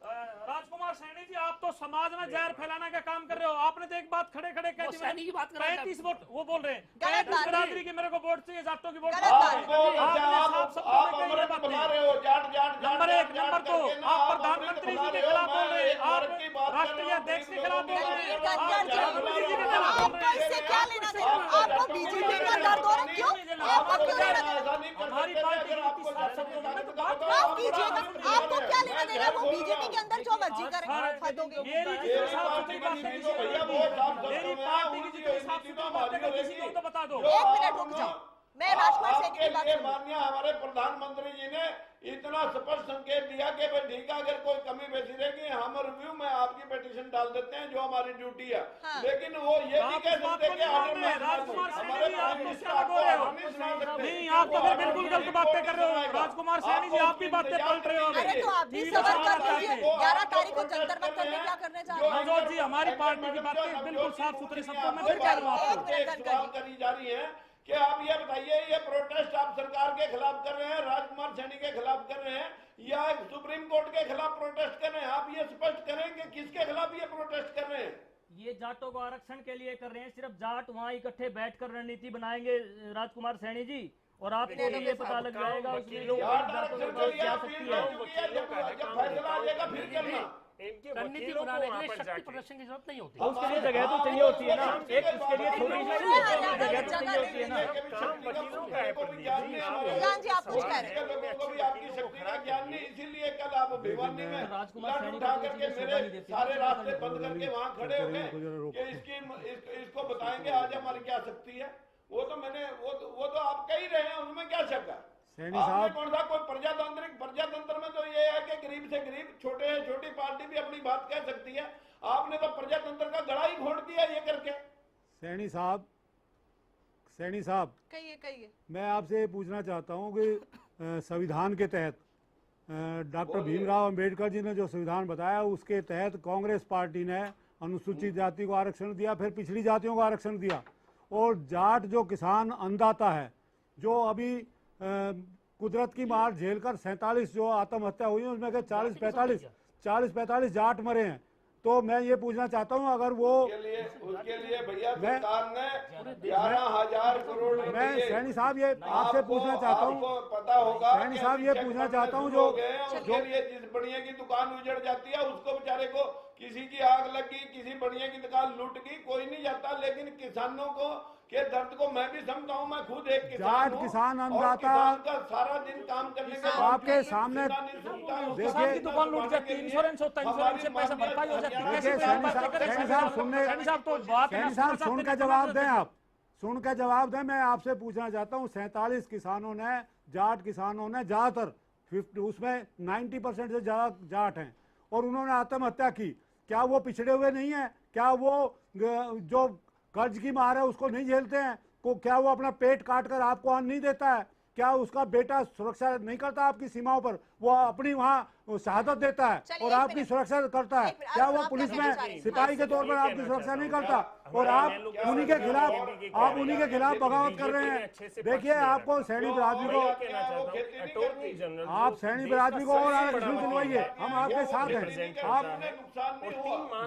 राजकुमार सैनी जी, आप तो समाज में जहर फैलाने का काम कर रहे हो। आपने तो एक बात खड़े खड़े कह दी, 35 वोट वो बोल रहे हैं, 35 बिरादरी की मेरे को वोट चाहिए, जाटों की वोट। नंबर एक, नंबर दो, आप प्रधानमंत्री जी के खिलाफ बोल रहे हैं, आप राष्ट्रीय अध्यक्ष के खिलाफ बोल रहे हैं, क्या लेना देना? आपको बीजेपी का दर्द हो रहा है, क्यों? आपको क्यों लेना देना? हमारी पार्टी माफ कीजिएगा, आपको क्या लेना देना? वो बीजेपी के अंदर जो मर्जी करे, मेरी जितनी साफ सुथरी बात है, मेरी पार्टी की जितनी साफ सुथरी बात है, किसी को तो बता दो। एक मिनट रुक जाओ, मैं राजकुमार सैनी की बात सुन। माननीय हमारे प्रधानमंत्री जी ने इतना स्पष्ट संकेत दिया कि भाई ठीक है, अगर कोई कमी बेसी रहेगी हम रिव्यू में आपकी पिटीशन डाल देते हैं, जो हमारी ड्यूटी है। लेकिन वो ये नहीं कह सकते कि राजकुमार सैनी जी आप मुझसे अलग हो रहे हो। नहीं, आप तो फिर बिल्कुल गलत बातें कर रहे हो। राजकुमार सैनी जी, आप भी बातें पलट रहे हो। अरे तो आप भी सबर कर लीजिए, 11 तारीख को जंतर मंतर में क्या करने जा रहे हैं? मनोज जी, हमारी पार्टी की बातें बिल्कुल साफ सुथरे शब्दों में करी जा रही है कि आप ये बताइए, ये प्रोटेस्ट आप सरकार के खिलाफ कर रहे हैं, राजकुमार सैनी के खिलाफ कर रहे हैं, या सुप्रीम कोर्ट के खिलाफ प्रोटेस्ट कर रहे हैं? आप ये स्पष्ट करें कि किसके खिलाफ ये प्रोटेस्ट कर रहे हैं? ये जाटों को आरक्षण के लिए कर रहे हैं। सिर्फ जाट वहाँ इकट्ठे बैठकर रणनीति बनाएंगे राजकुमार सैनी जी, और आपको भी ये पता लग जाएगा उसमें क्या सकती है। रणनीति बनाने के लिए शक्ति प्रदर्शन की जरूरत नहीं होती, उसके लिए जगह तो चाहिए होती है ना, एक उसके लिए थोड़ी सी जगह तो चाहिए होती है ना। आप कुछ कह रहे हैं, लोगों को भी आपकी शक्ति का ज्ञान नहीं, इसीलिए कल आप भिवानी में लठ उठा करके मेरे सारे रास्ते बंद करके वहाँ खड़े हो गए कि इसको बताएंगे आज हमारी क्या शक्ति है। वो तो मैंने वो तो आप कह ही रहे हैं, उसमें क्या शक है? आपने कौन सा कोई प्रजातंत्र में तो ये है कि गरीब से गरीब छोटी पार्टी भी अपनी बात कह सकती है। आपने तो प्रजातंत्र का गड़ा ही घोट दिया ये करके। सैनी साहब कहिए। मैं आपसे पूछना चाहता हूँ कि संविधान के तहत डॉक्टर भीमराव अंबेडकर जी ने जो संविधान बताया उसके तहत कांग्रेस पार्टी ने अनुसूचित जाति को आरक्षण दिया, फिर पिछड़ी जातियों को आरक्षण दिया, और जाट जो किसान अन्नदाता है, जो अभी कुदरत की मार झेलकर 47 जो आत्महत्या हुई है उसमें 40-45 जाट मरे हैं। तो मैं ये पूछना चाहता हूँ, अगर वो उसके लिए भैया सरकार ने 11,000 करोड़ मैं सैनी साहब ये आपसे पूछना चाहता हूँ, पता होगा सैनी साहब ये पूछना चाहता हूँ जो उसके लिए जिस बढ़िया की दुकान उजड़ जाती है उसको बेचारे को किसी की आग लगी, किसी बढ़िया की दुकान लूट गई, कोई नहीं जाता, लेकिन किसानों को के दर्द को मैं भी समझता हूँ। मैं खुद एक जाट किसान अन्नदाता का सारा दिन काम करने के आपके सामने किसान की दुकान लूट जाती है, इंश्योरेंस होता है, इंश्योरेंस से पैसा भरपाई हो जाती है। सैनी साहब सुन के जवाब दें, आप सुन के जवाब दें। मैं आपसे पूछना चाहता हूँ, 47 किसानों ने, जाट किसानों ने, ज्यादातर उसमें 90% से ज्यादा जाट हैं, और उन्होंने आत्महत्या की। क्या वो पिछड़े हुए नहीं है? क्या वो जो कर्ज की मार है उसको नहीं झेलते हैं? क्या वो अपना पेट काट कर आपको अन्न नहीं देता है? क्या उसका बेटा सुरक्षा नहीं करता आपकी सीमाओं पर? वो अपनी वहाँ शहादत देता है और आपकी सुरक्षा करता है। क्या वो पुलिस में सिपाही के तौर पर आपकी सुरक्षा नहीं करता? और आप उन्हीं के खिलाफ बगावत कर रहे हैं। देखिए, आपको सैनी बिरादरी को और आरक्षण दिलवाइए, हम आपके साथ हैं। आप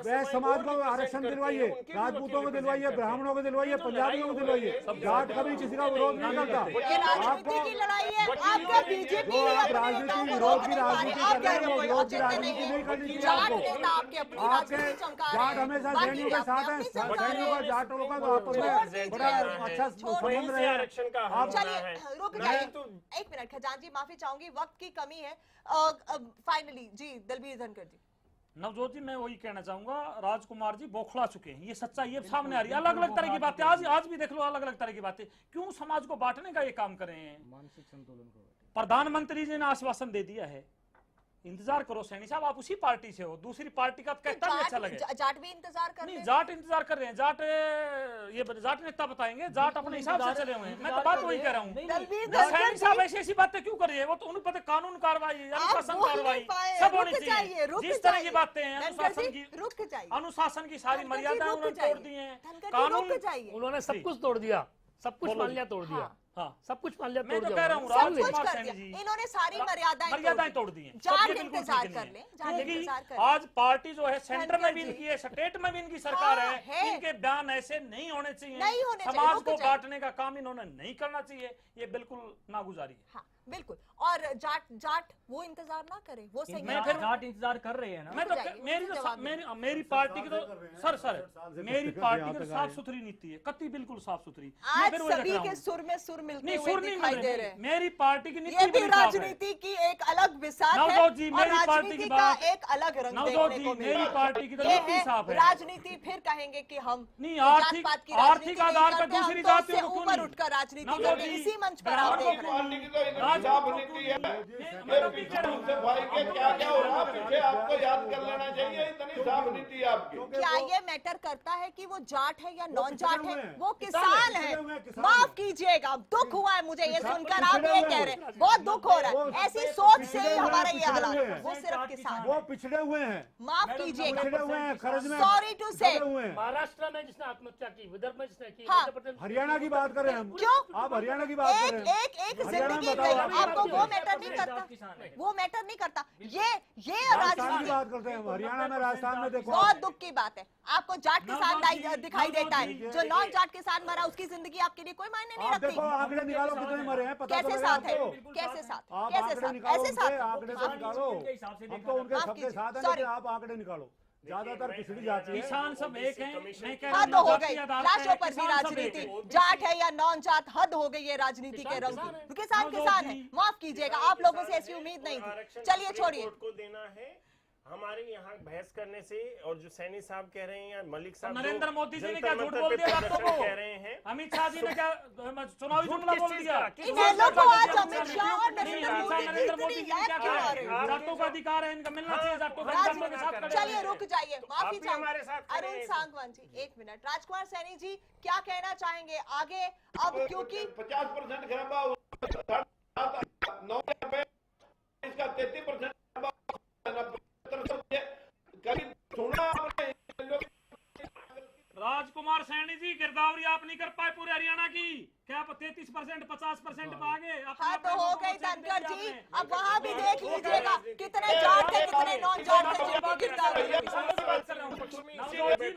वैश्य समाज को आरक्षण दिलवाइए, राजपूतों को दिलवाइए, ब्राह्मणों को दिलवाइए, पंजाबियों को दिलवाइए। जाट कभी किसी का विरोध नहीं करता। की लड़ाई है, आपका बीजेपी राजनीति विरोध की राजनीति कर रहे हैं, विरोध की राजनीति नहीं करनी चाहिए आपको। आपके जाट हमेशा सैनियों के साथ हैं, सैनियों का जाटों का आपस में बड़ा अच्छा संबंध रहा है। चलिए रुक जाइए, एक मिनट खजान जी, माफी चाहूंगी, वक्त की कमी है। फाइनली जी दलबीर धनखड़ जी। नवजोत जी, मैं वही कहना चाहूंगा, राजकुमार जी बौखला चुके हैं, ये सच्चाई ये सामने आ रही है। अलग अलग तरह की बातें आज भी देख लो, अलग अलग तरह की बातें क्यों समाज को बांटने का ये काम कर रहे हैं। मानसिक संतुलन को प्रधानमंत्री जी ने आश्वासन दे दिया है, इंतजार करो। सैनी साहब, आप उसी पार्टी से हो, दूसरी पार्टी का कहता नहीं अच्छा लगे। जाट भी इंतजार कर रहे हैं। जाट इंतजार कर रहे हैं, जाट नेता बताएंगे, जाट अपने हिसाब से चले हुए हैं। मैं तो बात वही कह रहा हूँ, सैनी साहब ऐसी बातें क्यों कर रही है? वो तो उन्हें पता कानून कार्रवाई, अनुशासन कार्रवाई सब होनी चाहिए। जिस तरह की बातें हैं, अनुशासन की सारी मर्यादाएं उन्होंने तोड़ दी है, कानून उन्होंने सब कुछ तोड़ दिया, सब कुछ मान लिया, तोड़ दिया। हाँ, सब कुछ मान लिया, मैं तो कह रहा हूँ राजकुमार सैनी जी, इन्होंने सारी मर्यादाएं तोड़ दी हैं। जाट इंतजार कर लें, क्योंकि आज पार्टी जो है सेंटर में भी इनकी है, स्टेट में भी इनकी सरकार है। इनके बयान ऐसे नहीं होने चाहिए, समाज को बांटने का काम इन्होंने नहीं करना चाहिए, ये बिल्कुल नागुजारी है। हाँ, बिल्कुल। और जाट वो इंतजार ना करे, वो सही है। जाट इंतजार कर रहे हैं ना। मैं तो मेरी पार्टी की तो मेरी पार्टी की साफ सुथरी नीति है, कति बिल्कुल साफ सुथरी। आज सभी के सुर में सुर मिलते हुए दिखाई दे रहे हैं। मेरी पार्टी की नीति ये भी राजनीति की एक अलग विसात है और राजनीति का एक अलग रंग देखने को मिल रहा है। राजनीति फिर कहेंगे कि हम आर्थिक आधार पर दूसरी जातियों को ऊपर उठकर राजनीति करते, इसी मंच पर आप देख रहे हैं। नीति है पीछे भाई के क्या क्या हो रहा है, पीछे आपको याद कर लेना चाहिए, इतनी साफ नीति है आपकी। क्या ये मैटर करता है कि वो जाट है या नॉन जाट है? वो किसान है। माफ कीजिएगा, दुख हुआ है मुझे ये सुनकर, आप ये कह रहे हैं, बहुत दुख हो रहा है। ऐसी सोच से ही हमारा ये हालात। वो सिर्फ किसान, वो पिछड़े हुए हैं, माफ कीजिएगा, सॉरी टू से। महाराष्ट्र में जिसने आत्महत्या की, विदर्भ में जिसने की, हरियाणा की बात कर रहे हैं हम। क्यों आप हरियाणा की बात कर रहे हैं? एक जिंदगी गई, आपको वो मैटर नहीं करता, वो मैटर नहीं करता। ये राजस्थान की बात करते हैं, हरियाणा में, राजस्थान में देखो, बहुत दुख की बात है। आपको जाट किसान दिखाई देता है, जो नॉन जाट किसान मरा उसकी जिंदगी आपके लिए कोई मायने नहीं रखती। आंकड़े निकालो कितने मरे हैं, पता कैसे साथ है, कैसे साथ, ऐसे साथ आंकड़े तो निकालो। हम तो उनके सबके साथ हैं, लेकिन आप आंकड़े निकालो। ज्यादातर पिछड़ी जाती है, किसान सब एक हैं। हद हो गई लाशों पर भी राजनीति, जाट है या नॉन जाट, हद हो गई है राजनीति के रंग की। किसान है, माफ कीजिएगा, आप लोगों से ऐसी उम्मीद नहीं थी। चलिए छोड़िए, हमारे यहाँ बहस करने से और जो सैनी साहब कह रहे हैं या मलिक साहब नरेंद्र मोदी जी ने क्या झूठ जंतर बोल दिया मंतर पे आपको? कह रहे हैं, अमित शाह जी ने क्या चुनावी जुमला बोल दिया? इन्हें को आज अमित शाह और नरेंद्र मोदी जी ने क्या कहा? जाटों का अधिकार है, इनका मिलना चाहिए जाटों का, जाटों के साथ खड़े चलिए रुक जाइए, माफी आप भी हमारे साथ चाहूंगी। खड़े अरुण हैं। सांगवान जी 1 मिनट। राजकुमार सैनी जी क्या कहना चाहेंगे आगे? अब क्योंकि 50% खराबा 9,000 रुपए इसका 33% कभी सुना आपने? राजकुमार सैनी जी गिरदावरी आप नहीं कर पाए पूरे हरियाणा की, क्या आप 33% 50% पे आ गए? हाँ तो हो गई धनखड़ जी, अब वहाँ भी देख लीजिएगा कितने जाट थे कितने नॉन जाट थे जिनकी गिरदावरी।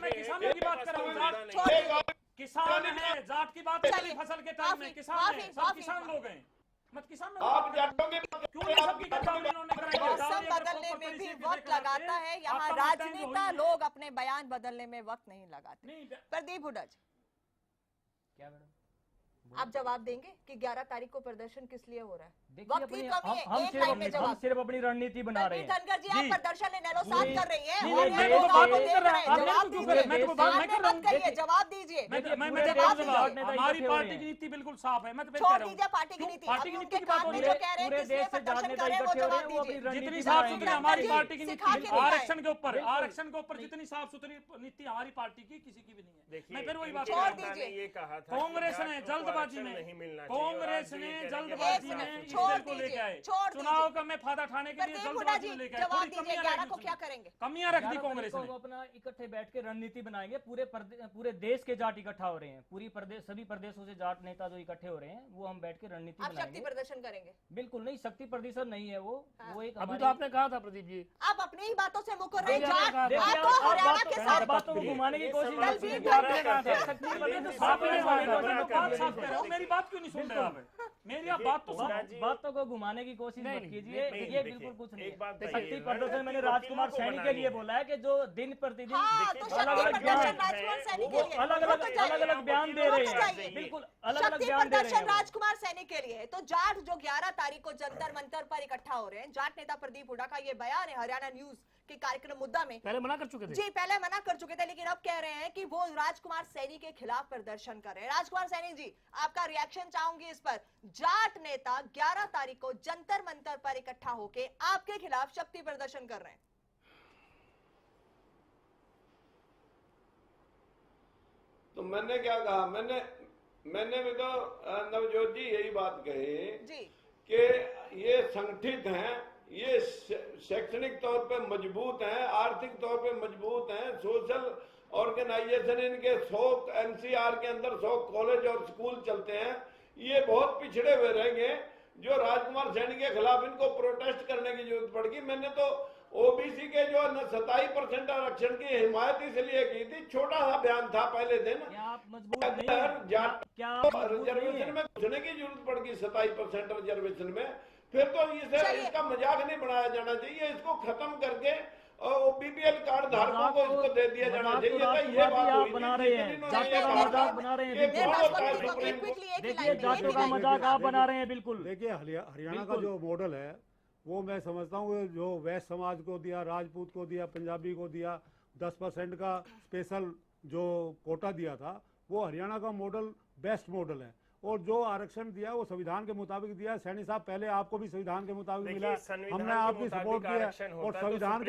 मैं किसानों की बात कर रहा हूँ, किसान है, जाट की बात कर रही फसल के टाइम में, किसान है, सब किसान लोग हैं, मत किसान आप जाटों के क्यों नहीं सबकी गिरदावरी उन्होंने कराई? मौसम बदलने में भी वक्त लगाता है, यहाँ राजनेता लोग अपने बयान बदलने में वक्त नहीं लगाते। प्रदीप हुड्डा जी क्या मैडम आप जवाब देंगे कि 11 तारीख को प्रदर्शन किस लिए हो रहा है? देखिए वक्त की कमी है, हम एक लाइन में हम जवाब। सिर्फ अपनी रणनीति बना रहे हैं। धनखड़ जी आप प्रदर्शन नैलोसात कर रही हैं, नहीं, और नहीं, लोग नहीं, आपको नहीं, देख रहे हैं, नहीं, जवाब नहीं, दीजिए। मैं तो बात नहीं सामने कर रहा मत हूं। कहिए, जवाब दीजिए। मैं जवाब दीजिए। हमारी पार्टी की नीति बिल्कुल साफ है, मैं तो फिर छोड़ कह रहा हूं। दीजिए पार्टी की नीति। पार्टी की अभी नीति उनके की बात कान हो में रही जो है, कह रहे हैं पूरे किस लिए देश से प्रदर्शन जाने कर रहे हैं वो इकट्ठे हो रहे जवाब हैं, वो अपनी दीजिए। रणनीति जितनी बना साफ रहे हैं। सुथरी हमारी पार्टी की सिखा नीति, के दिखाएं। आरक्षण के ऊपर जितनी साफ सुथरी नीति हमारी पार्टी की किसी की भी नहीं है। देखिए, मैं फिर वही बात इनके कर नेता रहा ने हूं। ये कहा था कांग्रेस कि ने जाटों को जल्दबाजी आरक्षण में नहीं मिलना चाहिए, और कांग्रेस आज ने ये कह रहे हैं कि जल्दबाजी में एक इस छोड़ बिल को लेके दीजिए, आए, छोड़ दीजिए। चुनाव का में फायदा उठाने के लिए प्रदीप हुड्डा जल्दबाजी जी में लेके आए, जवाब थोड़ी दीजिए, कमियां 11 रख को दी क्या उसमें। करेंगे? कमियां रख दी कांग्रेस ने। अपना इकट्ठे बैठ के रणनीति बनाएंगे, पूरे देश के जाट इकट्ठा हो रहे हैं, सभी प्रदेशों से जाट नेता जो इकट्ठे हो रहे हैं वो हम बैठ के रणनीति आप शक्ति बनाएंगे। प्रदर्शन करेंगे? बिल्कुल नहीं, शक्ति प्रदर्शन नहीं है वो एक अभी तो आपने कहा था प्रदीप जी, आप अपनी ही बातों से मुकर रहे हैं। देखिए, जाट देखिए, बात तो आप हरियाणा के साथ बातों को घुमाने की कोशिश मत कीजिए। मेरी बात क्यों नहीं सुन रहे आप? मेरी आप बात तो सुनो। बातों को घुमाने की कोशिश मत कीजिए, नहीं, ये देखिए, बिल्कुल कुछ नहीं एक बात है। बताइए, शक्ति प्रदर्शन मैंने वकीलों राजकुमार को सैनी के बनानी लिए है। बोला है कि जो दिन प्रतिदिन हाँ, तो शक्ति अलग-अलग प्रदर्शन बयान राजकुमार सैनी के लिए अलग-अलग बयान दे रहे हैं, बिल्कुल अलग-अलग शक्ति बयान दे रहे प्रदर्शन हैं। राजकुमार सैनी के लिए है। तो जाट जो 11 तारीख को जंतर मंतर पर इकट्ठा हो रहे हैं, जाट नेता प्रदीप हुड्डा का ये बयान है हरियाणा न्यूज के कार्यक्रम मुद्दा में। पहले मना कर चुके थे। जी पहले मना कर चुके थे, लेकिन अब कह रहे हैं कि वो राजकुमार सैनी के खिलाफ प्रदर्शन कर रहे हैं। राजकुमार सैनी जी आपका रिएक्शन चाहूंगी इस पर। जाट नेता 11 तारीख को जंतर मंतर पर इकट्ठा होके आपके खिलाफ शक्ति प्रदर्शन कर रहे हैं। तो मैंने क्या कहा? मैंने भी तो नवजोत जी यही बात कही जी कि ये संगठित हैं, ये शैक्षणिक तौर पे मजबूत हैं, आर्थिक तौर पे मजबूत हैं, सोशल ऑर्गेनाइजेशन इनके 100 एनसीआर के अंदर 100 कॉलेज और स्कूल चलते हैं। ये बहुत पिछड़े हुए रहेंगे। जो राजकुमार सैनी के खिलाफ इनको प्रोटेस्ट करने की जरूरत पड़ेगी। मैंने तो ओबीसी के जो 27% आरक्षण की हिमायत इसलिए की थी, छोटा सा बयान था पहले दिन। रिजर्वेशन में घुसने की जरूरत पड़ेगी 27% रिजर्वेशन में, फिर तो इसका मजाक नहीं बनाया जाना चाहिए। इसको खत्म करके बीपीएल कार्ड धारकों को इसको दे दिया जाना चाहिए। ये बात बना रहे हैं, जाटों का मजाक बना रहे हैं। देखिए जाटों का मजाक आप बना रहे हैं बिल्कुल। देखिए हरियाणा का जो मॉडल है वो मैं समझता हूँ जो वैश्य समाज को दिया, राजपूत को दिया, पंजाबी को दिया, 10% का स्पेशल जो कोटा दिया था, वो हरियाणा का मॉडल बेस्ट मॉडल है। और जो आरक्षण दिया वो संविधान के मुताबिक दिया। सैनी साहब पहले आपको भी संविधान के मुताबिक मिला, हमने आपकी सपोर्ट किया और संविधान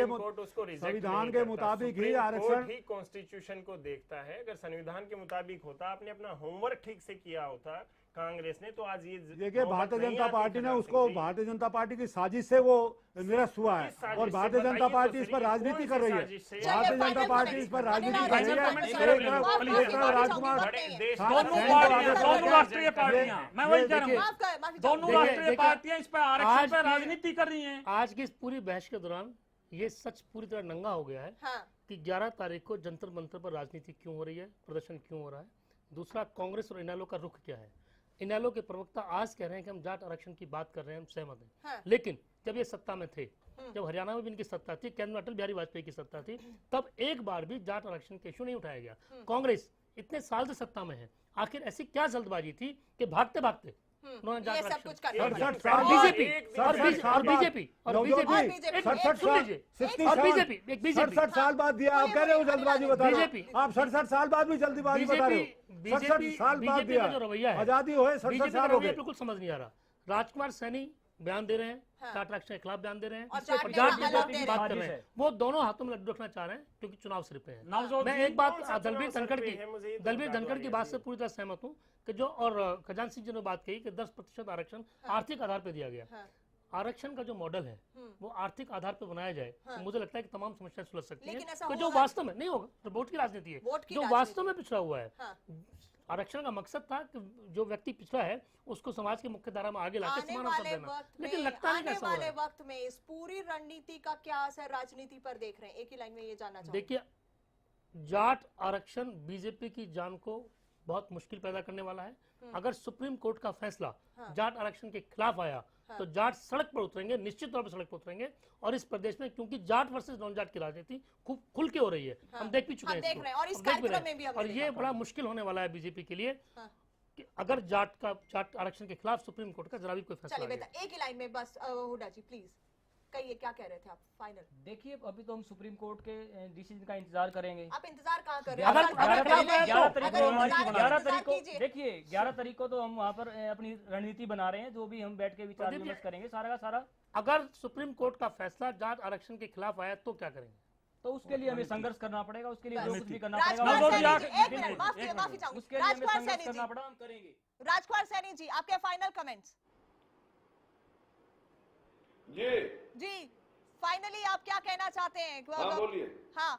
के मुताबिक ही आरक्षण ही कॉन्स्टिट्यूशन को देखता है। अगर संविधान के मुताबिक होता, आपने अपना होमवर्क ठीक से किया होता कांग्रेस ने, तो आज ये देखिए भारतीय जनता पार्टी ने उसको, भारतीय जनता पार्टी की साजिश से वो निरस्त हुआ है और भारतीय जनता पार्टी इस पर राजनीति कर रही है। भारतीय जनता पार्टी इस पर राजनीति कर रही है। राजकुमार दोनों राष्ट्रीय पार्टियां, मैं वही कह रहा हूं, दोनों राष्ट्रीय पार्टियां इस पर आरक्षण पर राजनीति कर रही हैं। आज की इस पूरी बहस के दौरान ये सच पूरी तरह नंगा हो गया है कि 11 तारीख को जंतर मंतर पर राजनीति क्यों हो रही है, प्रदर्शन क्यों हो रहा है। दूसरा, कांग्रेस और इनेलो का रुख क्या है। इनेलो के प्रवक्ता आज कह रहे हैं कि हम जाट आरक्षण की बात कर रहे हैं, हम सहमत हैं, लेकिन जब ये सत्ता में थे, जब हरियाणा में भी इनकी सत्ता थी, केंद्र में अटल बिहारी वाजपेयी की सत्ता थी, तब एक बार भी जाट आरक्षण का इशू नहीं उठाया गया। कांग्रेस इतने साल से सत्ता में है, आखिर ऐसी क्या जल्दबाजी थी कि भागते भागते उन्होंने जाट ये सब आरक्षण कुछ करना और पड़ेगा। बीजेपी और बीजेपी और बीजेपी और बीजेपी 67 साल बाद दिया। आप कह रहे हो जल्दबाजी बता रहे बीजेपी हो। आप 67 साल बाद भी जल्दबाजी बता रहे हो। 67 साल बाद बीजेपी दिया का जो रवैया है, आजादी हुए 67 साल हो गए। बिल्कुल समझ नहीं आ रहा। राजकुमार सैनी बयान दे रहे हैं, जाट आरक्षण के खिलाफ बयान दे रहे हैं, और जाट बीजेपी की बात कर रहे हैं। वो दोनों हाथों में लड्डू रखना चाह रहे हैं क्योंकि चुनाव सिर पे है। मैं एक बात दलबीर धनखड़ की बात से पूरी तरह सहमत हूँ कि जो और खजान सिंह जी ने बात कही कि 10% आरक्षण आर्थिक आधार पर दिया गया। आरक्षण का जो मॉडल है वो आर्थिक आधार पर बनाया जाए तो मुझे लगता है कि तमाम समस्याएं सुलझ सकती हैं। तो जो वास्तव में नहीं होगा तो वोट की राजनीति है, जो वास्तव में पिछड़ा हुआ है। आरक्षण का मकसद था कि जो व्यक्ति पिछड़ा है उसको समाज की मुख्य धारा में आगे लाकर समान अवसर देना, लेकिन लगता नहीं आने वाले वक्त में इस पूरी रणनीति का क्या असर राजनीति पर देख रहे हैं? एक ही लाइन में ये जानना चाहूंगा। देखिए, जाट आरक्षण बीजेपी की जान को बहुत मुश्किल पैदा करने वाला है। अगर सुप्रीम कोर्ट का फैसला जाट आरक्षण के खिलाफ आया तो जाट सड़क पर उतरेंगे, निश्चित तौर पर सड़क पर उतरेंगे। और इस प्रदेश में क्योंकि जाट वर्सेस नॉन जाट की राजनीति खूब खुल के हो रही है, हम देख भी चुके हैं और इस कार्यक्रम में भी हमने और ये बड़ा मुश्किल होने वाला है बीजेपी के लिए कि अगर जाट आरक्षण के खिलाफ सुप्रीम कोर्ट का जरा भी कोई फैसला चलिए बेटा एक ही लाइन में बस हुड्डा जी प्लीज कहिए क्या कह रहे थे आप फाइनल। देखिए अभी तो हम सुप्रीम कोर्ट के डिसीजन का इंतजार करेंगे। आप इंतजार कहाँ कर रहे हैं? 11 तारीख को तो हम वहाँ पर अपनी रणनीति बना रहे हैं, जो भी हम बैठ के विचार विमर्श करेंगे सारा का सारा। अगर सुप्रीम कोर्ट का फैसला जाट आरक्षण के खिलाफ आया तो क्या करेंगे? तो उसके लिए हमें संघर्ष करना पड़ेगा, उसके लिए जो कुछ भी करना राजकुमार पड़ेगा उसके लिए हमें संघर्ष करना पड़ा, हम करेंगे। राजकुमार सैनी जी आपके फाइनल कमेंट्स। जी फाइनली आप क्या कहना चाहते हैं? बोलिए। हाँ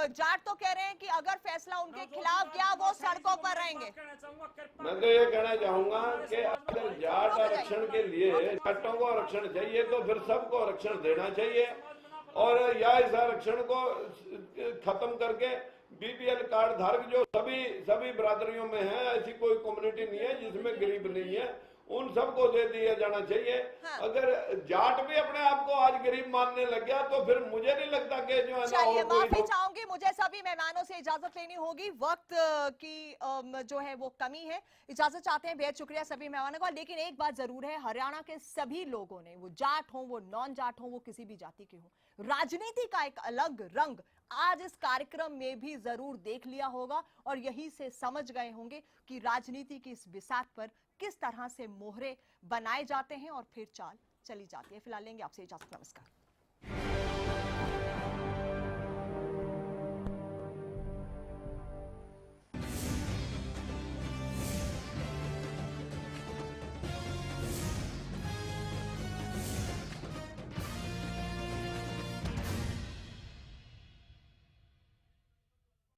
जाट तो कह रहे हैं कि अगर फैसला उनके खिलाफ गया वो सड़कों पर रहेंगे। मैं तो ये कहना चाहूंगा कि अगर जाट आरक्षण के लिए जाटों को आरक्षण चाहिए तो फिर सबको आरक्षण देना चाहिए और या इस आरक्षण को खत्म करके बीपीएल कार्ड धारक जो सभी बिरादरियों में है, ऐसी कोई कम्युनिटी नहीं है जिसमें गरीब नहीं है, उन सबको दे दिया जाना चाहिए। अगर जाट भी अपने आप को आज गरीब मानने लग गया तो फिर मुझे नहीं लगता कि जो है ना और माफी चाहूंगी, मुझे सभी मेहमानों से इजाजत लेनी होगी, वक्त की जो है वो कमी है। इजाजत चाहते हैं, बेहद शुक्रिया सभी मेहमानों का। लेकिन एक बात जरूर है, हरियाणा के सभी लोगों ने, वो जाट हो वो नॉन जाट हो वो किसी भी जाति के हो, राजनीति का एक अलग रंग आज इस कार्यक्रम में भी जरूर देख लिया होगा और यही से समझ गए होंगे कि राजनीति की इस बिसात पर किस तरह से मोहरे बनाए जाते हैं और फिर चाल चली जाती है। फिलहाल लेंगे आपसे इजाजत, नमस्कार।